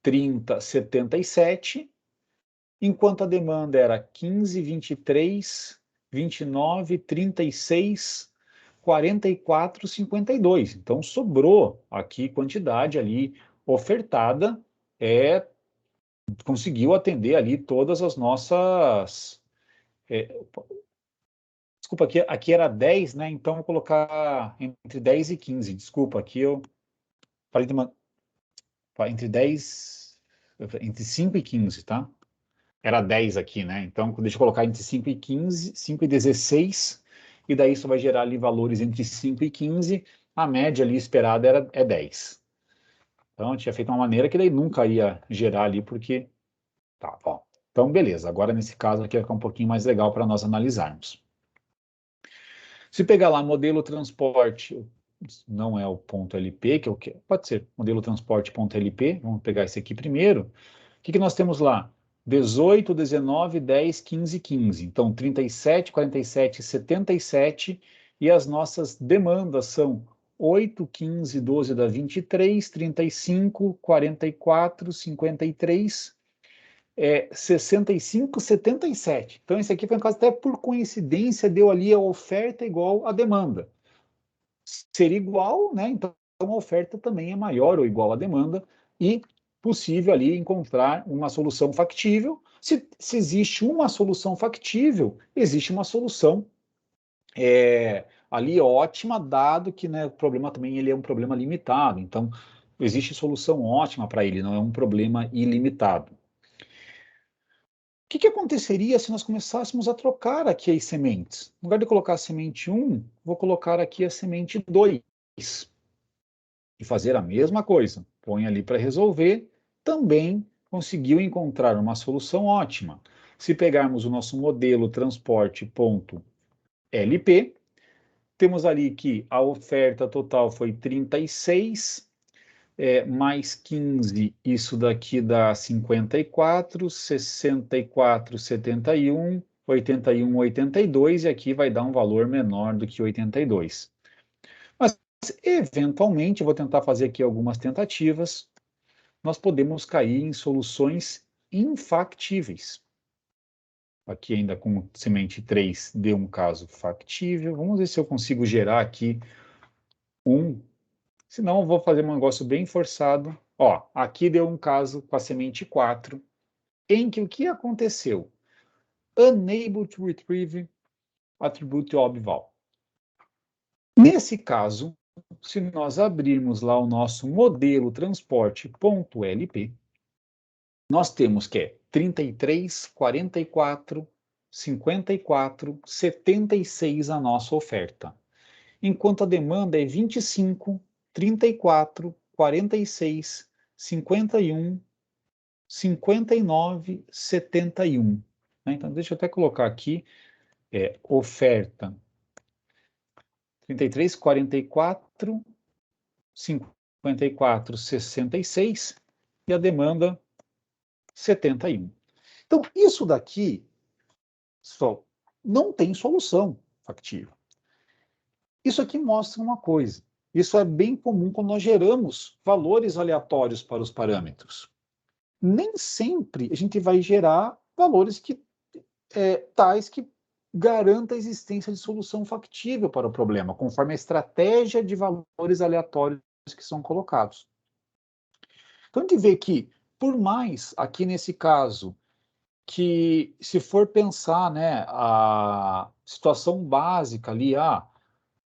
30, 77, enquanto a demanda era 15, 23, 29, 36, 44, 52. Então, sobrou aqui quantidade ali ofertada, conseguiu atender ali todas as nossas... desculpa, aqui era 10, né? Então, vou colocar entre 10 e 15. Desculpa, aqui eu falei de uma... Entre 10... Entre 5 e 15, tá? Era 10 aqui, né? Então, deixa eu colocar entre 5 e 15, 5 e 16, e daí isso vai gerar ali valores entre 5 e 15, a média ali esperada é 10. Então, eu tinha feito uma maneira que daí nunca ia gerar ali, porque... Tá, bom. Então, beleza. Agora, nesse caso aqui, vai ficar um pouquinho mais legal para nós analisarmos. Se pegar lá modelo transporte, não é o ponto .lp, que é o que pode ser modelo transporte.lp, vamos pegar esse aqui primeiro. O que nós temos lá? 18, 19, 10, 15, 15. Então, 37, 47, 77. E as nossas demandas são 8, 15, 12 dá 23, 35, 44, 53, 65, 77. Então, esse aqui foi um caso até por coincidência, deu ali a oferta igual à demanda. Ser igual, né? Então, a oferta também é maior ou igual à demanda e possível ali encontrar uma solução factível. Se existe uma solução factível, existe uma solução ali ótima, dado que, né, o problema também ele é um problema limitado. Então, existe solução ótima para ele, não é um problema ilimitado. O que aconteceria se nós começássemos a trocar aqui as sementes? No lugar de colocar a semente 1, vou colocar aqui a semente 2. E fazer a mesma coisa. Põe ali para resolver, também conseguiu encontrar uma solução ótima. Se pegarmos o nosso modelo transporte.lp, temos ali que a oferta total foi 36, mais 15, isso daqui dá 54, 64, 71, 81, 82, e aqui vai dar um valor menor do que 82. Mas, eventualmente, vou tentar fazer aqui algumas tentativas, nós podemos cair em soluções infactíveis. aqui ainda com semente 3 deu um caso factível. Vamos ver se eu consigo gerar aqui um. Senão eu vou fazer um negócio bem forçado. Ó, aqui deu um caso com a semente 4, em que o que aconteceu? Unable to retrieve attribute obval. Nesse caso, se nós abrirmos lá o nosso modelo transporte.lp, nós temos que é 33, 44, 54, 76 a nossa oferta, enquanto a demanda é 25, 34, 46, 51, 59, 71. Então, deixa eu até colocar aqui, oferta 33, 44, 54, 66 e a demanda 71. Então, isso daqui só não tem solução factível. Isso aqui mostra uma coisa. Isso é bem comum quando nós geramos valores aleatórios para os parâmetros. Nem sempre a gente vai gerar valores tais que garanta a existência de solução factível para o problema, conforme a estratégia de valores aleatórios que são colocados. Então, a gente vê que, por mais, aqui nesse caso, que se for pensar, né, a situação básica ali,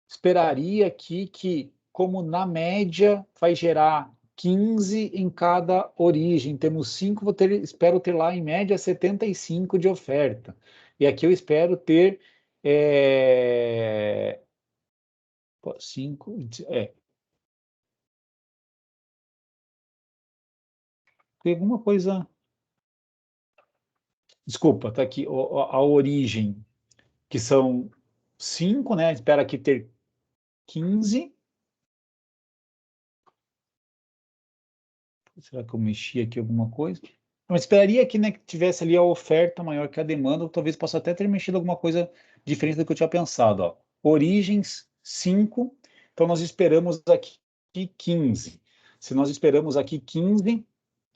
esperaria aqui que, como na média, vai gerar 15 em cada origem, temos 5, espero ter lá em média 75 de oferta. E aqui eu espero ter 5, tem alguma coisa. Desculpa, tá aqui a origem, que são 5, né? Espera aqui ter 15. Será que eu mexi aqui alguma coisa? Mas esperaria que, né, que tivesse ali a oferta maior que a demanda, ou talvez possa até ter mexido alguma coisa diferente do que eu tinha pensado. Ó. Origens 5, então nós esperamos aqui 15. Se nós esperamos aqui 15,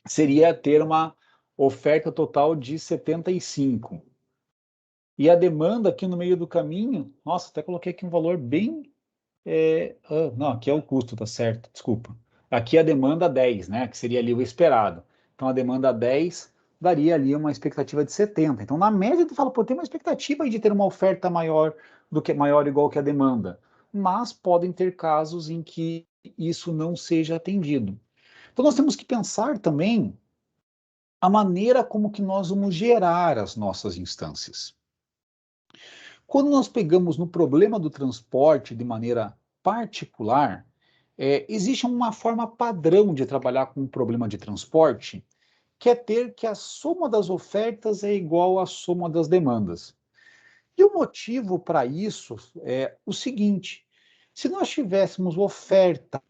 seria ter uma oferta total de 75. E a demanda aqui no meio do caminho, nossa, até coloquei aqui um valor bem não, aqui é o custo, tá certo, desculpa. Aqui a demanda 10, né, que seria ali o esperado. Então a demanda 10 daria ali uma expectativa de 70. Então na média tu fala, pô, tem uma expectativa aí de ter uma oferta maior do que maior ou igual que a demanda. Mas podem ter casos em que isso não seja atendido. Então nós temos que pensar também a maneira como que nós vamos gerar as nossas instâncias. Quando nós pegamos no problema do transporte de maneira particular, existe uma forma padrão de trabalhar com o problema de transporte, que é ter que a soma das ofertas é igual à soma das demandas. E o motivo para isso é o seguinte: se nós tivéssemos oferta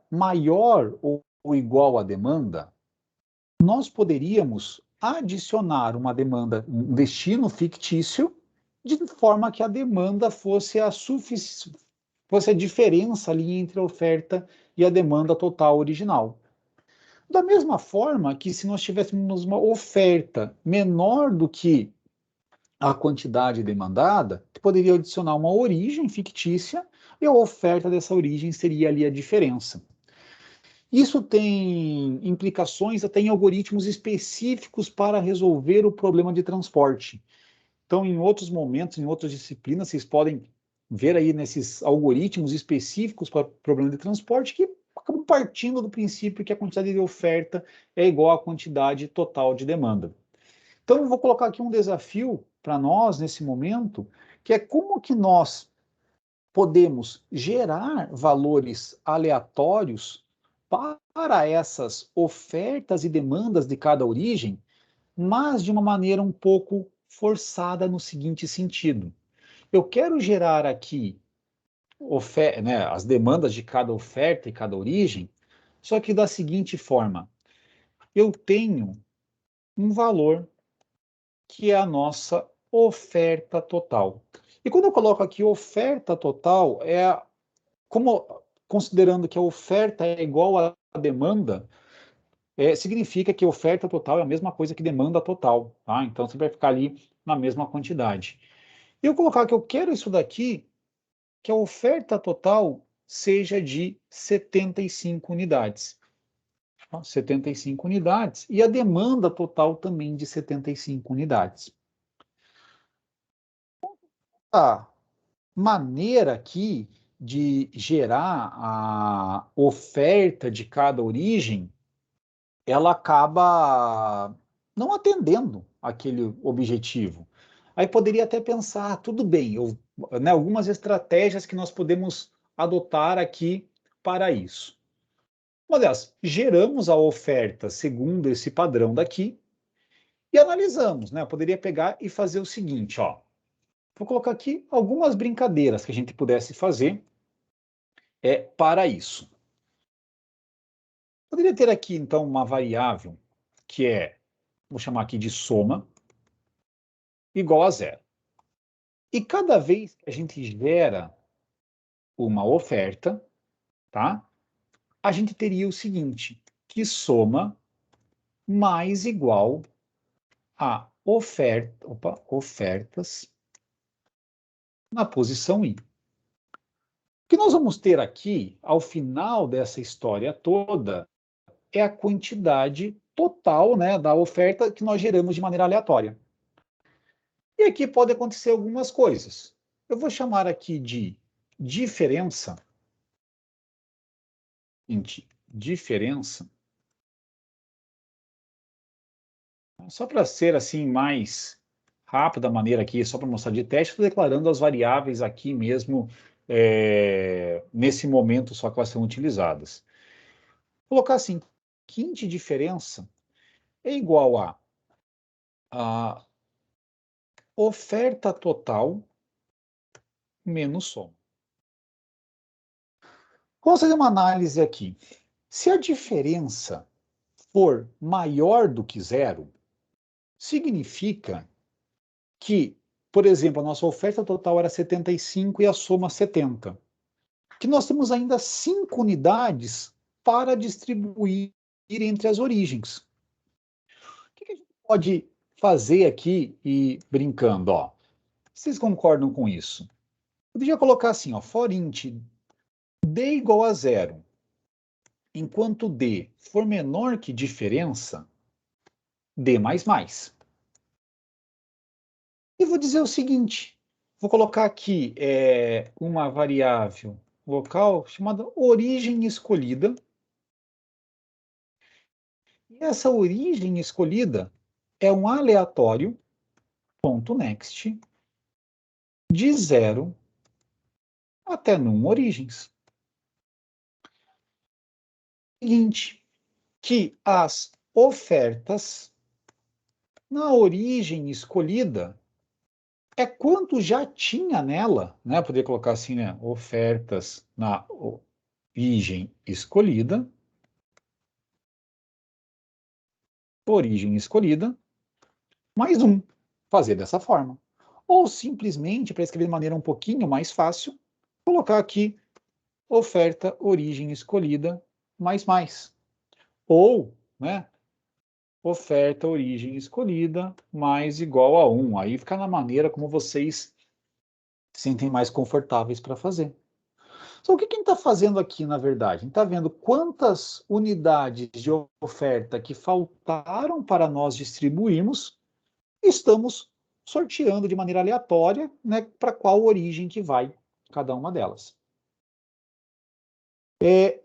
maior ou igual à demanda, nós poderíamos adicionar uma demanda, um destino fictício, de forma que a demanda fosse fosse a diferença ali entre a oferta e a demanda total original. Da mesma forma que se nós tivéssemos uma oferta menor do que a quantidade demandada, poderia adicionar uma origem fictícia e a oferta dessa origem seria ali a diferença. Isso tem implicações até em algoritmos específicos para resolver o problema de transporte. Então, em outros momentos, em outras disciplinas, vocês podem ver aí nesses algoritmos específicos para o problema de transporte que acabam partindo do princípio que a quantidade de oferta é igual à quantidade total de demanda. Então, eu vou colocar aqui um desafio para nós nesse momento, que é como que nós podemos gerar valores aleatórios para essas ofertas e demandas de cada origem, mas de uma maneira um pouco forçada no seguinte sentido. Eu quero gerar aqui né, as demandas de cada oferta e cada origem, só que da seguinte forma: eu tenho um valor que é a nossa oferta total. E quando eu coloco aqui oferta total, como considerando que a oferta é igual à demanda, significa que oferta total é a mesma coisa que demanda total, tá? Então você vai ficar ali na mesma quantidade. E eu colocar que eu quero isso daqui, que a oferta total seja de 75 unidades. 75 unidades, e a demanda total também de 75 unidades. A maneira aqui de gerar a oferta de cada origem, ela acaba não atendendo aquele objetivo. Aí poderia até pensar, tudo bem, né, algumas estratégias que nós podemos adotar aqui para isso. Aliás, geramos a oferta segundo esse padrão daqui e analisamos, né? Eu poderia pegar e fazer o seguinte, ó. Vou colocar aqui algumas brincadeiras que a gente pudesse fazer para isso. Poderia ter aqui, então, uma variável que vou chamar aqui de soma, igual a zero. E cada vez que a gente gera uma oferta, tá? A gente teria o seguinte, que soma mais igual a ofertas na posição I. O que nós vamos ter aqui, ao final dessa história toda, é a quantidade total, né, da oferta que nós geramos de maneira aleatória. E aqui pode acontecer algumas coisas. Eu vou chamar aqui de diferença, só para ser assim mais rápido a maneira aqui, só para mostrar de teste, estou declarando as variáveis aqui mesmo, nesse momento só que elas são utilizadas. Vou colocar assim, int diferença é igual a oferta total menos soma. Vamos fazer uma análise aqui. Se a diferença for maior do que zero, significa que, por exemplo, a nossa oferta total era 75 e a soma 70. Que nós temos ainda 5 unidades para distribuir entre as origens. O que a gente pode fazer aqui e brincando? Ó? Vocês concordam com isso? Eu podia colocar assim, ó, for int d igual a zero, enquanto d for menor que diferença, d mais mais. E vou dizer o seguinte, vou colocar aqui uma variável local chamada origem escolhida. E essa origem escolhida é um aleatório, ponto next, de 0 até num origens. Seguinte, que as ofertas na origem escolhida é quanto já tinha nela, né? Poderia colocar assim, né? Ofertas na origem escolhida, mais um. Fazer dessa forma. Ou simplesmente, para escrever de maneira um pouquinho mais fácil, colocar aqui oferta origem escolhida mais mais. Ou, né? Oferta origem escolhida mais igual a 1. Aí fica na maneira como vocês se sentem mais confortáveis para fazer. Então, o que a gente está fazendo aqui, na verdade? A gente está vendo quantas unidades de oferta que faltaram para nós distribuirmos, estamos sorteando de maneira aleatória, né, para qual origem que vai cada uma delas.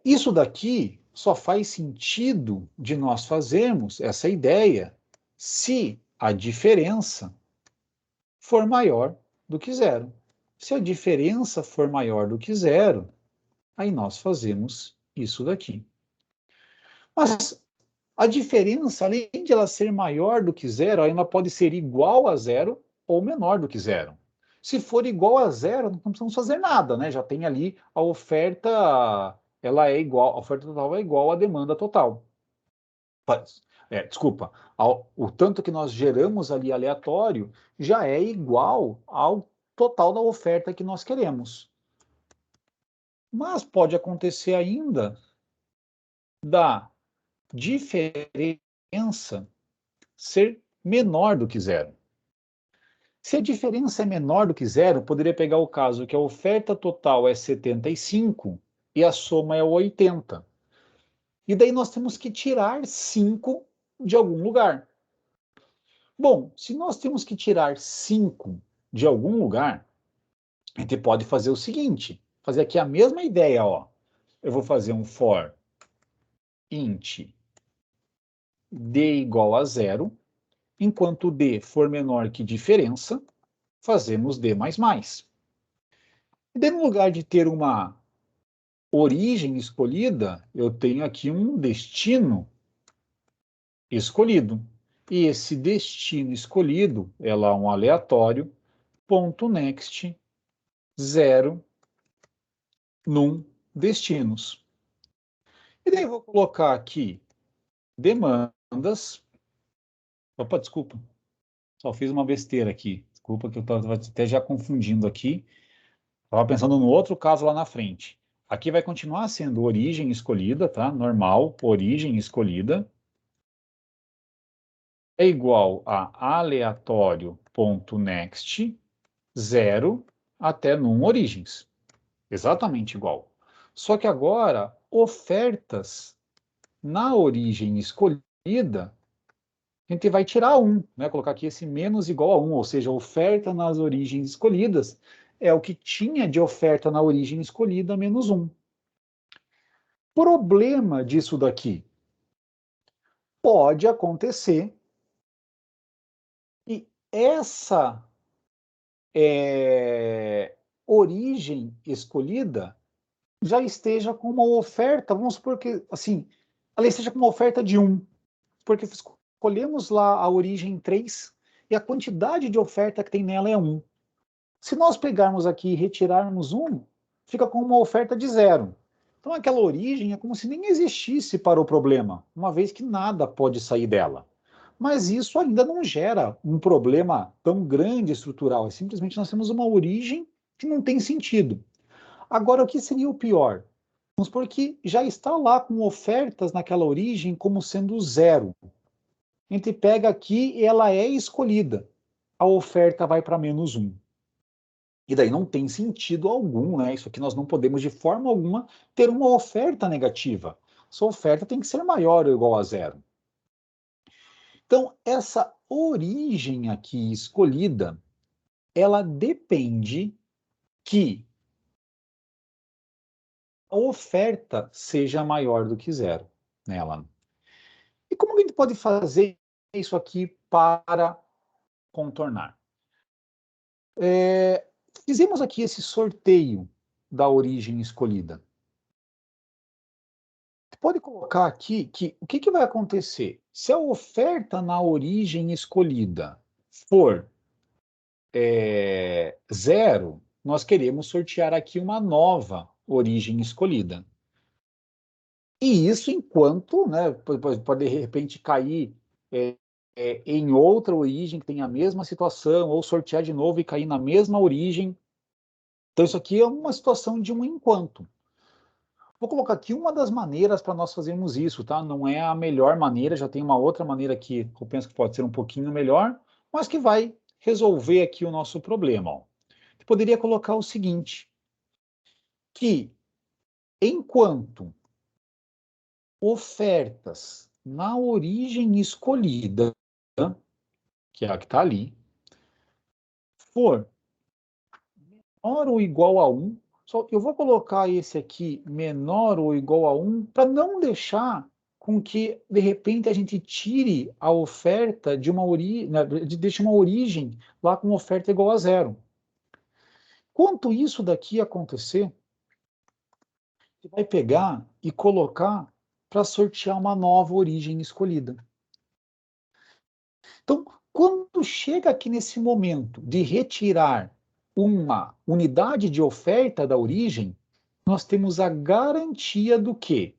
Isso daqui só faz sentido de nós fazermos essa ideia se a diferença for maior do que zero. Se a diferença for maior do que zero, aí nós fazemos isso daqui. Mas a diferença, além de ela ser maior do que zero, ela pode ser igual a zero ou menor do que zero. Se for igual a zero, não precisamos fazer nada, né? Já tem ali a oferta, ela é igual, a oferta total é igual à demanda total. Desculpa, o tanto que nós geramos ali aleatório já é igual ao total da oferta que nós queremos. Mas pode acontecer ainda da diferença ser menor do que zero. Se a diferença é menor do que zero, poderia pegar o caso que a oferta total é 75 e a soma é 80. E daí nós temos que tirar 5 de algum lugar. Bom, se nós temos que tirar 5 de algum lugar, a gente pode fazer o seguinte, fazer aqui a mesma ideia, ó. Eu vou fazer um for int d igual a zero, enquanto d for menor que diferença, fazemos d mais mais. E daí, no lugar de ter uma origem escolhida, eu tenho aqui um destino escolhido. E esse destino escolhido é lá um aleatório, ponto next, 0, num destinos. E daí eu vou colocar aqui demandas. Opa, desculpa. Só fiz uma besteira aqui. Desculpa que eu estava até já confundindo aqui. Estava pensando no outro caso lá na frente. Aqui vai continuar sendo origem escolhida, tá? Normal, origem escolhida. É igual a aleatório.next, 0 até num origens. Exatamente igual. Só que agora, ofertas na origem escolhida, a gente vai tirar 1, né? Colocar aqui esse menos igual a 1, ou seja, oferta nas origens escolhidas é o que tinha de oferta na origem escolhida menos 1. Problema disso daqui? Pode acontecer e essa origem escolhida já esteja com uma oferta, vamos supor que, assim, ela esteja com uma oferta de 1, porque escolhemos lá a origem 3 e a quantidade de oferta que tem nela é 1. Se nós pegarmos aqui e retirarmos 1, fica com uma oferta de 0. Então aquela origem é como se nem existisse para o problema, uma vez que nada pode sair dela. Mas isso ainda não gera um problema tão grande estrutural, é simplesmente nós temos uma origem que não tem sentido. Agora, o que seria o pior? Vamos supor que já está lá com ofertas naquela origem como sendo 0. A gente pega aqui e ela é escolhida. A oferta vai para menos 1. E daí não tem sentido algum, né? Isso aqui nós não podemos de forma alguma ter uma oferta negativa. Essa oferta tem que ser maior ou igual a 0. Então, essa origem aqui escolhida, ela depende que a oferta seja maior do que 0 nela. E como a gente pode fazer isso aqui para contornar? Fizemos aqui esse sorteio da origem escolhida. Pode colocar aqui que o que vai acontecer? Se a oferta na origem escolhida for 0, nós queremos sortear aqui uma nova origem escolhida. E isso enquanto, né, pode de repente cair em outra origem que tem a mesma situação, ou sortear de novo e cair na mesma origem. Então isso aqui é uma situação de um enquanto. Vou colocar aqui uma das maneiras para nós fazermos isso, tá? Não é a melhor maneira, já tem uma outra maneira que eu penso que pode ser um pouquinho melhor, mas que vai resolver aqui o nosso problema. Ó. Eu poderia colocar o seguinte, que enquanto ofertas na origem escolhida, que é a que está ali, for menor ou igual a 1, só eu vou colocar esse aqui menor ou igual a 1 para não deixar com que, de repente, a gente tire a oferta de uma origem, deixe uma origem lá com oferta igual a 0. Quanto isso daqui acontecer, você vai pegar e colocar para sortear uma nova origem escolhida. Então, quando chega aqui nesse momento de retirar uma unidade de oferta da origem, nós temos a garantia do quê?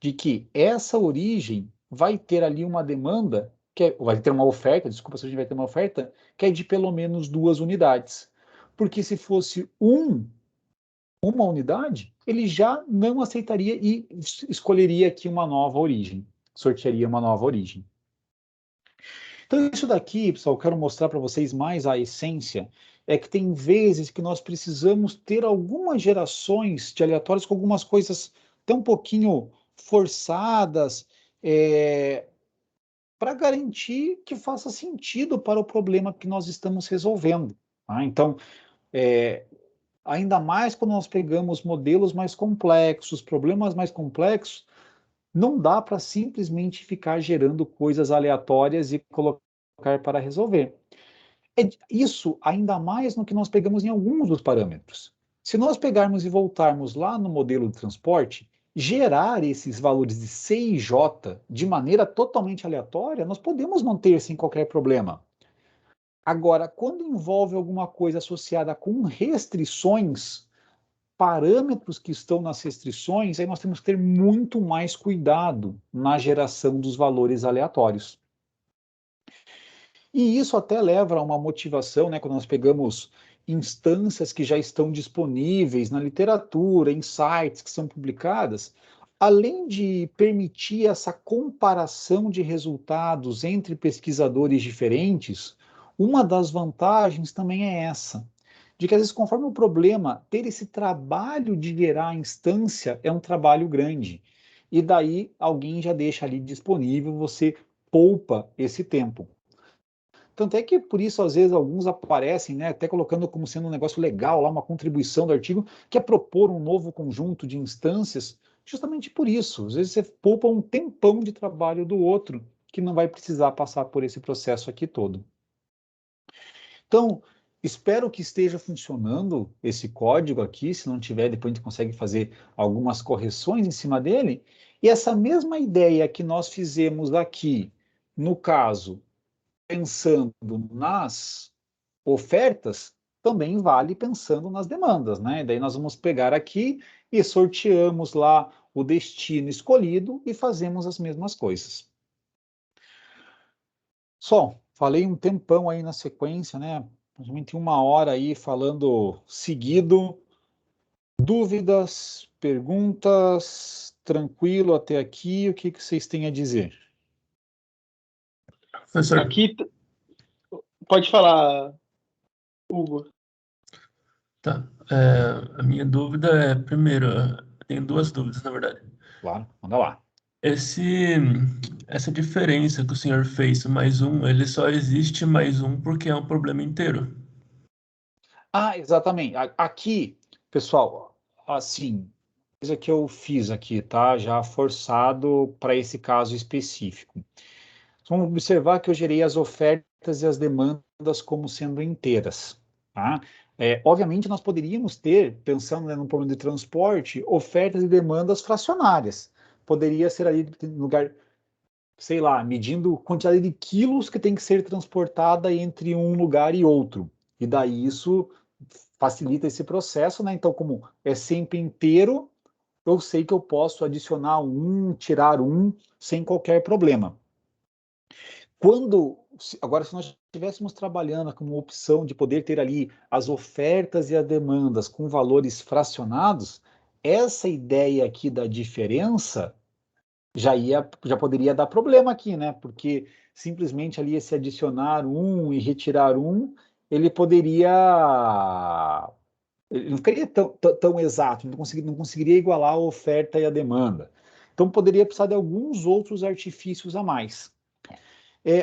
De que essa origem vai ter ali uma demanda, vai ter uma oferta, desculpa se a gente vai ter uma oferta, que é de pelo menos 2 unidades. Porque se fosse uma unidade, ele já não aceitaria e escolheria aqui uma nova origem, sortearia uma nova origem. Então, isso daqui, pessoal, eu quero mostrar para vocês mais a essência, é que tem vezes que nós precisamos ter algumas gerações de aleatórios com algumas coisas até um pouquinho forçadas, para garantir que faça sentido para o problema que nós estamos resolvendo. Tá? Então, é, ainda mais quando nós pegamos modelos mais complexos, problemas mais complexos, não dá para simplesmente ficar gerando coisas aleatórias e colocar para resolver. Isso ainda mais no que nós pegamos em alguns dos parâmetros. Se nós pegarmos e voltarmos lá no modelo de transporte, gerar esses valores de C e J de maneira totalmente aleatória, nós podemos manter sem qualquer problema. Agora, quando envolve alguma coisa associada com restrições, parâmetros que estão nas restrições, aí nós temos que ter muito mais cuidado na geração dos valores aleatórios. E isso até leva a uma motivação, né, quando nós pegamos instâncias que já estão disponíveis na literatura, em sites que são publicadas, além de permitir essa comparação de resultados entre pesquisadores diferentes, uma das vantagens também é essa, de que às vezes conforme o problema, ter esse trabalho de gerar a instância é um trabalho grande. E daí alguém já deixa ali disponível, você poupa esse tempo. Tanto é que por isso, às vezes, alguns aparecem, né, até colocando como sendo um negócio legal, lá uma contribuição do artigo, que é propor um novo conjunto de instâncias, justamente por isso. Às vezes você poupa um tempão de trabalho do outro, que não vai precisar passar por esse processo aqui todo. Então, espero que esteja funcionando esse código aqui. Se não tiver, depois a gente consegue fazer algumas correções em cima dele. E essa mesma ideia que nós fizemos aqui, no caso, pensando nas ofertas, também vale pensando nas demandas, né? Daí nós vamos pegar aqui e sorteamos lá o destino escolhido e fazemos as mesmas coisas. Só, falei um tempão aí na sequência, né? Praticamente 1 hora aí falando seguido. Dúvidas, perguntas, tranquilo até aqui, o que que vocês têm a dizer? Professor, Aqui, pode falar, Hugo. tá. A minha dúvida é, primeiro, eu tenho duas dúvidas, na verdade. Claro, manda lá. Essa diferença que o senhor fez, mais um, ele só existe mais um porque é um problema inteiro. Ah, exatamente. Aqui, pessoal, assim, coisa que eu fiz aqui, tá? Já forçado para esse caso específico. Vamos observar que eu gerei as ofertas e as demandas como sendo inteiras, tá? Obviamente, nós poderíamos ter, pensando, né, no problema de transporte, ofertas e demandas fracionárias. Poderia ser ali no lugar, sei lá, medindo quantidade de quilos que tem que ser transportada entre um lugar e outro. E daí isso facilita esse processo, né? Então, como é sempre inteiro, eu sei que eu posso adicionar um, tirar um, sem qualquer problema. Agora, se nós estivéssemos trabalhando com uma opção de poder ter ali as ofertas e as demandas com valores fracionados, essa ideia aqui da diferença já poderia dar problema aqui, né? Porque simplesmente ali se adicionar um e retirar um, ele poderia, ele não ficaria tão exato, não conseguiria igualar a oferta e a demanda. Então poderia precisar de alguns outros artifícios a mais.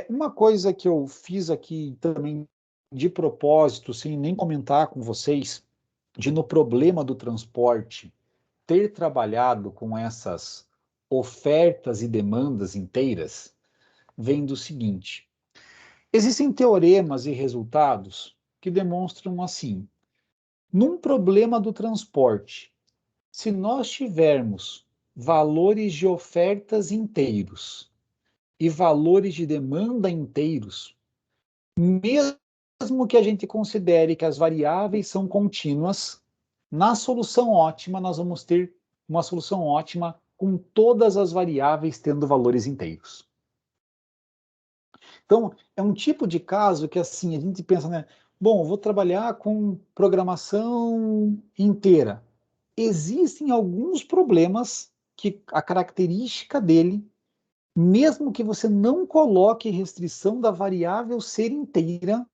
Uma coisa que eu fiz aqui também de propósito, sem nem comentar com vocês, de no problema do transporte ter trabalhado com essas ofertas e demandas inteiras, vem do seguinte: existem teoremas e resultados que demonstram assim: num problema do transporte, se nós tivermos valores de ofertas inteiros e valores de demanda inteiros, mesmo que a gente considere que as variáveis são contínuas, na solução ótima nós vamos ter uma solução ótima com todas as variáveis tendo valores inteiros. Então, é um tipo de caso que assim, a gente pensa, né? Bom, vou trabalhar com programação inteira. Existem alguns problemas que a característica dele mesmo que você não coloque restrição da variável ser inteira,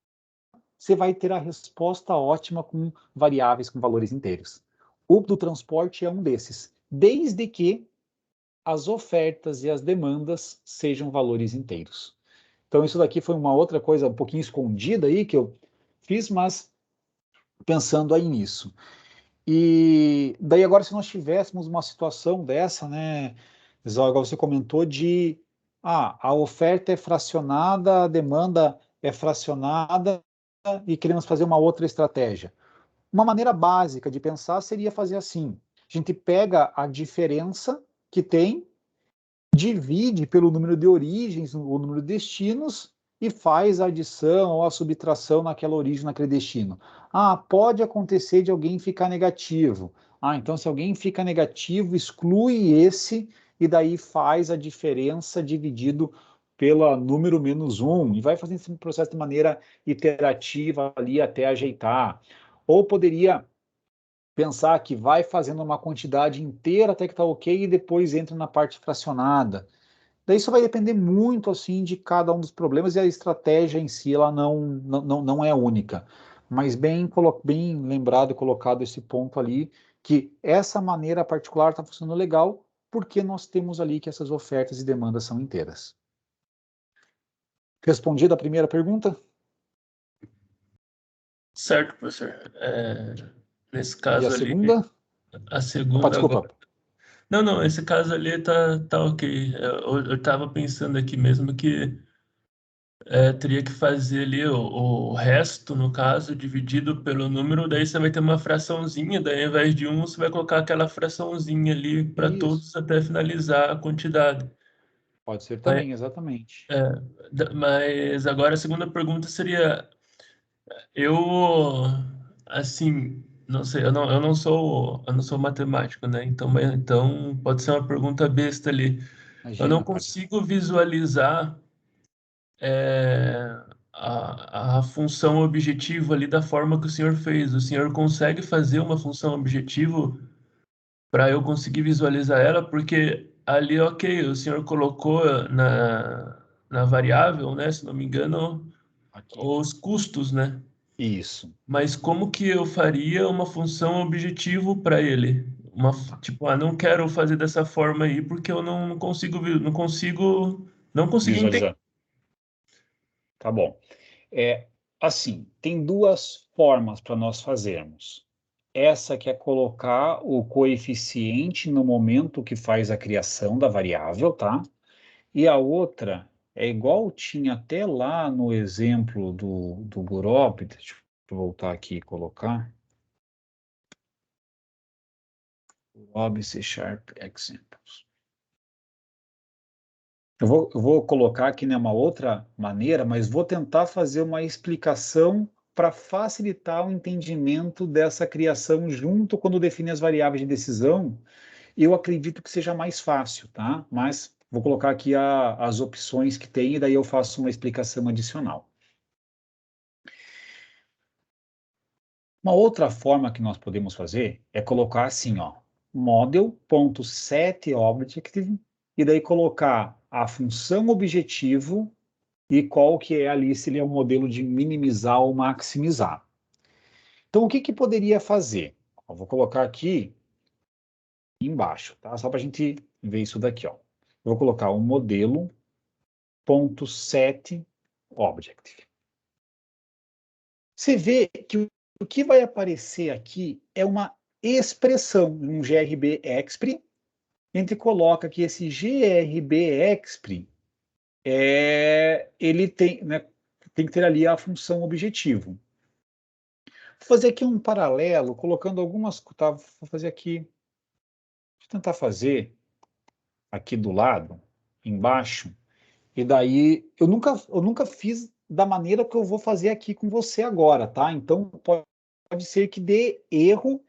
você vai ter a resposta ótima com variáveis com valores inteiros. O do transporte é um desses, desde que as ofertas e as demandas sejam valores inteiros. Então, isso daqui foi uma outra coisa um pouquinho escondida aí que eu fiz, mas pensando aí nisso. E daí agora, se nós tivéssemos uma situação dessa, né, igual você comentou, de a oferta é fracionada, a demanda é fracionada e queremos fazer uma outra estratégia. Uma maneira básica de pensar seria fazer assim: a gente pega a diferença que tem, divide pelo número de origens, o número de destinos, e faz a adição ou a subtração naquela origem, naquele destino. Ah, pode acontecer de alguém ficar negativo. Ah, então se alguém fica negativo, exclui esse, e daí faz a diferença dividido pelo número menos um, e vai fazendo esse processo de maneira iterativa ali até ajeitar. Ou poderia pensar que vai fazendo uma quantidade inteira até que está ok e depois entra na parte fracionada. Daí isso vai depender muito assim de cada um dos problemas e a estratégia em si ela não é única. Mas bem lembrado e colocado esse ponto ali, que essa maneira particular está funcionando legal porque nós temos ali que essas ofertas e demandas são inteiras. Respondida a primeira pergunta? Certo, professor. Nesse E a caso ali, segunda? a Opa, segunda agora. desculpa. Não, esse caso ali tá ok. Eu tava pensando aqui mesmo que teria que fazer ali o resto, no caso, dividido pelo número, daí você vai ter uma fraçãozinha, daí ao invés de um, você vai colocar aquela fraçãozinha ali para Isso. todos até finalizar a quantidade. Pode ser Mas, também, exatamente. mas agora a segunda pergunta seria, eu, assim, não sei, eu não sou matemático, né? Então pode ser uma pergunta besta ali. Eu não Imagina, pode. consigo visualizar é, a função objetivo ali da forma que o senhor fez. O senhor consegue fazer uma função objetivo para eu conseguir visualizar ela? Porque ali, ok, o senhor colocou na variável, né, se não me engano, Aqui. os custos, né? Isso. Mas como que eu faria uma função objetivo para ele? Tipo, não quero fazer dessa forma aí porque eu não consigo, não consegui entender. Visualizar. Tá bom. Assim, tem duas formas para nós fazermos. Essa que é colocar o coeficiente no momento que faz a criação da variável, tá? E a outra é igual tinha até lá no exemplo do Gurop, deixa eu voltar aqui e colocar. Gurop C Sharp Examples. Eu vou colocar aqui numa outra maneira, mas vou tentar fazer uma explicação para facilitar o entendimento dessa criação junto quando define as variáveis de decisão. Eu acredito que seja mais fácil, tá? Mas vou colocar aqui as opções que tem e daí eu faço uma explicação adicional. Uma outra forma que nós podemos fazer é colocar assim, ó, model.setObjective e daí colocar a função objetivo e qual que é ali se ele é um modelo de minimizar ou maximizar. Então, o que que poderia fazer? Eu vou colocar aqui embaixo, tá? Só para a gente ver isso daqui, ó. Eu vou colocar o modelo.setObjective. Você vê que o que vai aparecer aqui é uma expressão, um grb_expr. A gente coloca que esse grb_expr ele tem, né, tem que ter ali a função objetivo. Vou fazer aqui um paralelo, colocando algumas. Tá, vou fazer aqui. Deixa eu tentar fazer aqui do lado, embaixo. E daí, eu nunca fiz da maneira que eu vou fazer aqui com você agora, tá? Então, pode ser que dê erro,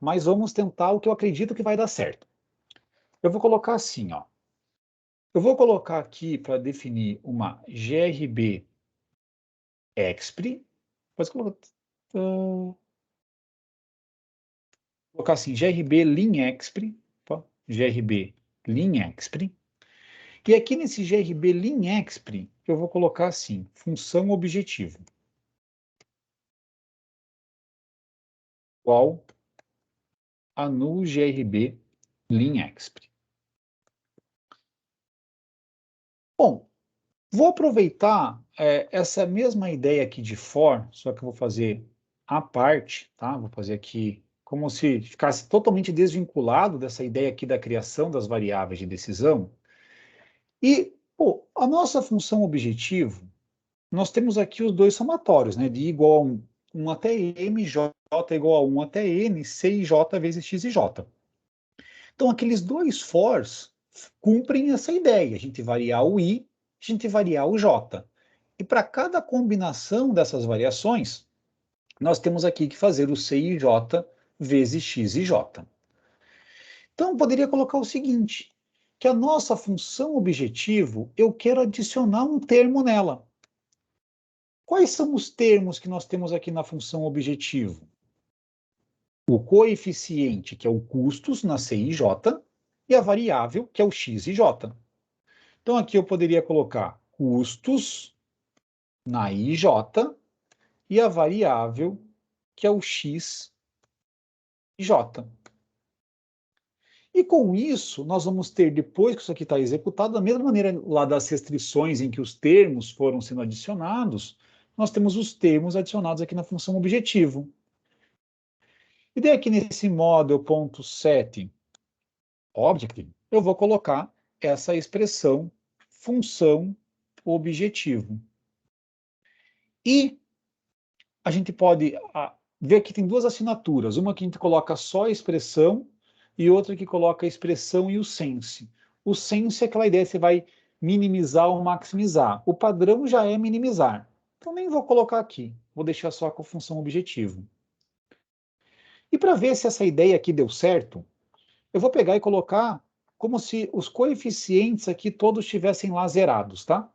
mas vamos tentar o que eu acredito que vai dar certo. Eu vou colocar assim, ó. Eu vou colocar aqui para definir uma grb expr. Pode colocar assim, grb lim expr. Grb lim expr. E aqui nesse GRB LinExp, eu vou colocar assim, função objetivo. Igual a null GRB LinExp. Bom, vou aproveitar essa mesma ideia aqui de for, só que eu vou fazer à parte, tá? Vou fazer aqui como se ficasse totalmente desvinculado dessa ideia aqui da criação das variáveis de decisão. E, pô, a nossa função objetivo, nós temos aqui os dois somatórios, né? De igual a 1 até m, j igual a 1 até n, c e j vezes x e j. Então, aqueles dois fors cumprem essa ideia, a gente variar o i, a gente variar o j. E para cada combinação dessas variações, nós temos aqui que fazer o c e j vezes x e j. Então, eu poderia colocar o seguinte, que a nossa função objetivo, eu quero adicionar um termo nela. Quais são os termos que nós temos aqui na função objetivo? O coeficiente, que é o custos na c e j, e a variável, que é o x e j. Então, aqui eu poderia colocar custos na i e j e a variável, que é o x e j. E com isso, nós vamos ter, depois que isso aqui está executado, da mesma maneira lá das restrições em que os termos foram sendo adicionados, nós temos os termos adicionados aqui na função objetivo. E daí aqui nesse model.set object, eu vou colocar essa expressão função objetivo. E a gente pode ver que tem duas assinaturas, uma que a gente coloca só a expressão e outra que coloca a expressão e o sense. O sense é aquela ideia que você vai minimizar ou maximizar. O padrão já é minimizar. Então nem vou colocar aqui, vou deixar só com a função objetivo. E para ver se essa ideia aqui deu certo, eu vou pegar e colocar como se os coeficientes aqui todos estivessem lá zerados, tá?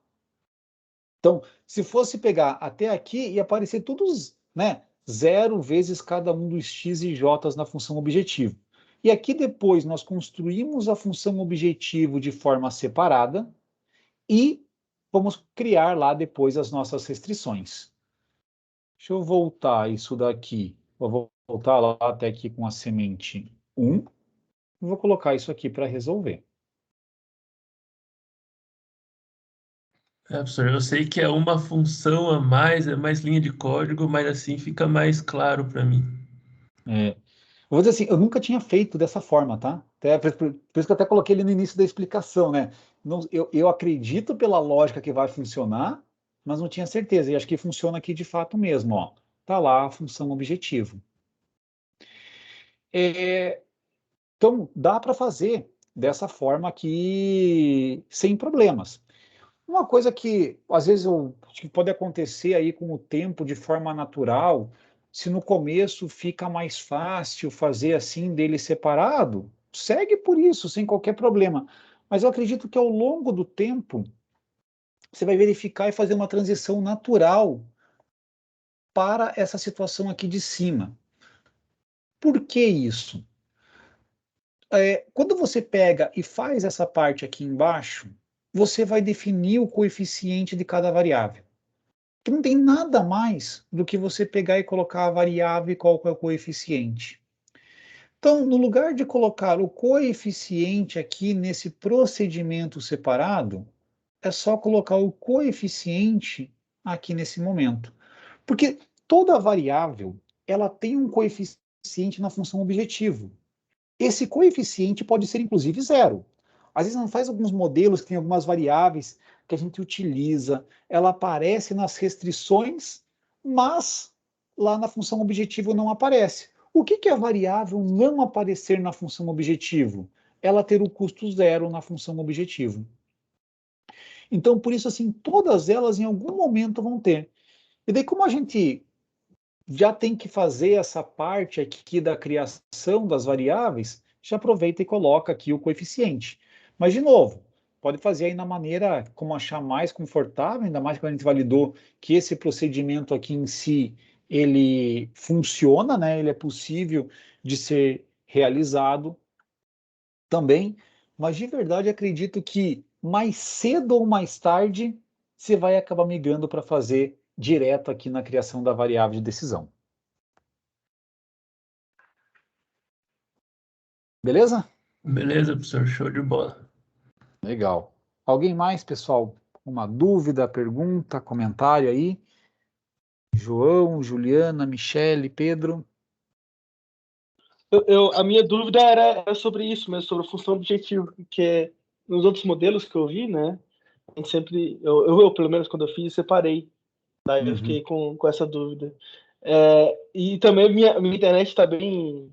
Então, se fosse pegar até aqui, ia aparecer todos, né, 0 vezes cada um dos x e j na função objetivo. E aqui depois nós construímos a função objetivo de forma separada e vamos criar lá depois as nossas restrições. Deixa eu voltar isso daqui. Eu vou voltar lá até aqui com a semente 1. E vou colocar isso aqui para resolver. Professor, eu sei que é uma função a mais, é mais linha de código, mas assim fica mais claro para mim. Eu vou dizer assim, eu nunca tinha feito dessa forma, tá? Até, por isso que eu até coloquei ele no início da explicação, né? Não, eu acredito pela lógica que vai funcionar, mas não tinha certeza. E acho que funciona aqui de fato mesmo, ó. Tá lá a função objetivo. Então, dá para fazer dessa forma aqui sem problemas. Uma coisa que às vezes acho que pode acontecer aí com o tempo de forma natural, se no começo fica mais fácil fazer assim dele separado, segue por isso, sem qualquer problema. Mas eu acredito que ao longo do tempo, você vai verificar e fazer uma transição natural para essa situação aqui de cima. Por que isso? Quando você pega e faz essa parte aqui embaixo, você vai definir o coeficiente de cada variável. Que não tem nada mais do que você pegar e colocar a variável e qual é o coeficiente. Então, no lugar de colocar o coeficiente aqui nesse procedimento separado, é só colocar o coeficiente aqui nesse momento. Porque toda variável, ela tem um coeficiente na função objetivo. Esse coeficiente pode ser, inclusive, zero. Às vezes, não faz alguns modelos que tem algumas variáveis que a gente utiliza, ela aparece nas restrições, mas lá na função objetivo não aparece. O que é a variável não aparecer na função objetivo? Ela ter o custo zero na função objetivo. Então, por isso, assim, todas elas em algum momento vão ter. E daí, como a gente já tem que fazer essa parte aqui da criação das variáveis, já aproveita e coloca aqui o coeficiente. Mas, de novo, pode fazer aí na maneira como achar mais confortável, ainda mais quando a gente validou que esse procedimento aqui em si, ele funciona, né? Ele é possível de ser realizado também, mas de verdade acredito que mais cedo ou mais tarde, você vai acabar migrando para fazer direto aqui na criação da variável de decisão. Beleza? Beleza, professor, show de bola. Legal. Alguém mais, pessoal? Uma dúvida, pergunta, comentário aí? João, Juliana, Michele, Pedro? A minha dúvida era sobre isso mesmo, sobre a função objetiva, porque nos outros modelos que eu vi, né, a gente sempre, pelo menos quando eu fiz, separei. Daí eu fiquei com essa dúvida. E também minha internet está bem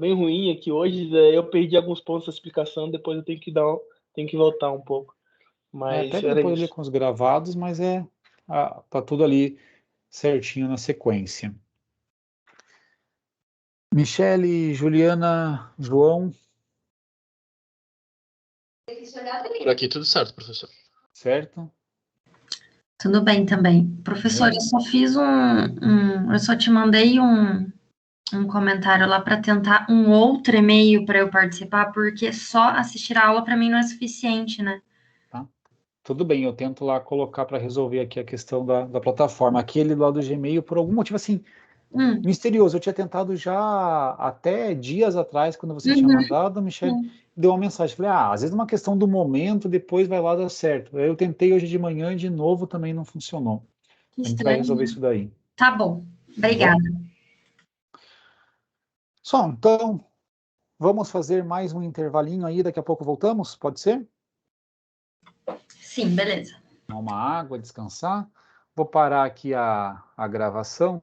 ruim aqui hoje, daí eu perdi alguns pontos da explicação, depois eu tenho que voltar um pouco. Mas Pega era depois ali isso. com os gravados, mas tá tudo ali certinho na sequência. Michele, Juliana, João, Por aqui tudo certo, professor. certo? Tudo bem também. Professor, eu só fiz eu só te mandei um comentário lá para tentar um outro e-mail para eu participar, porque só assistir a aula para mim não é suficiente, né? Tá. Tudo bem, eu tento lá colocar para resolver aqui a questão da plataforma. Aquele lá do Gmail, por algum motivo assim, misterioso. Eu tinha tentado já até dias atrás, quando você tinha mandado, a Michelle deu uma mensagem. Falei, às vezes é uma questão do momento, depois vai lá dar certo. Eu tentei hoje de manhã de novo, também não funcionou. Que A gente vai estranho. resolver isso daí. Tá bom. Obrigada. Só, então, vamos fazer mais um intervalinho aí, daqui a pouco voltamos? Pode ser? Sim, beleza. Tomar uma água, descansar. Vou parar aqui a gravação.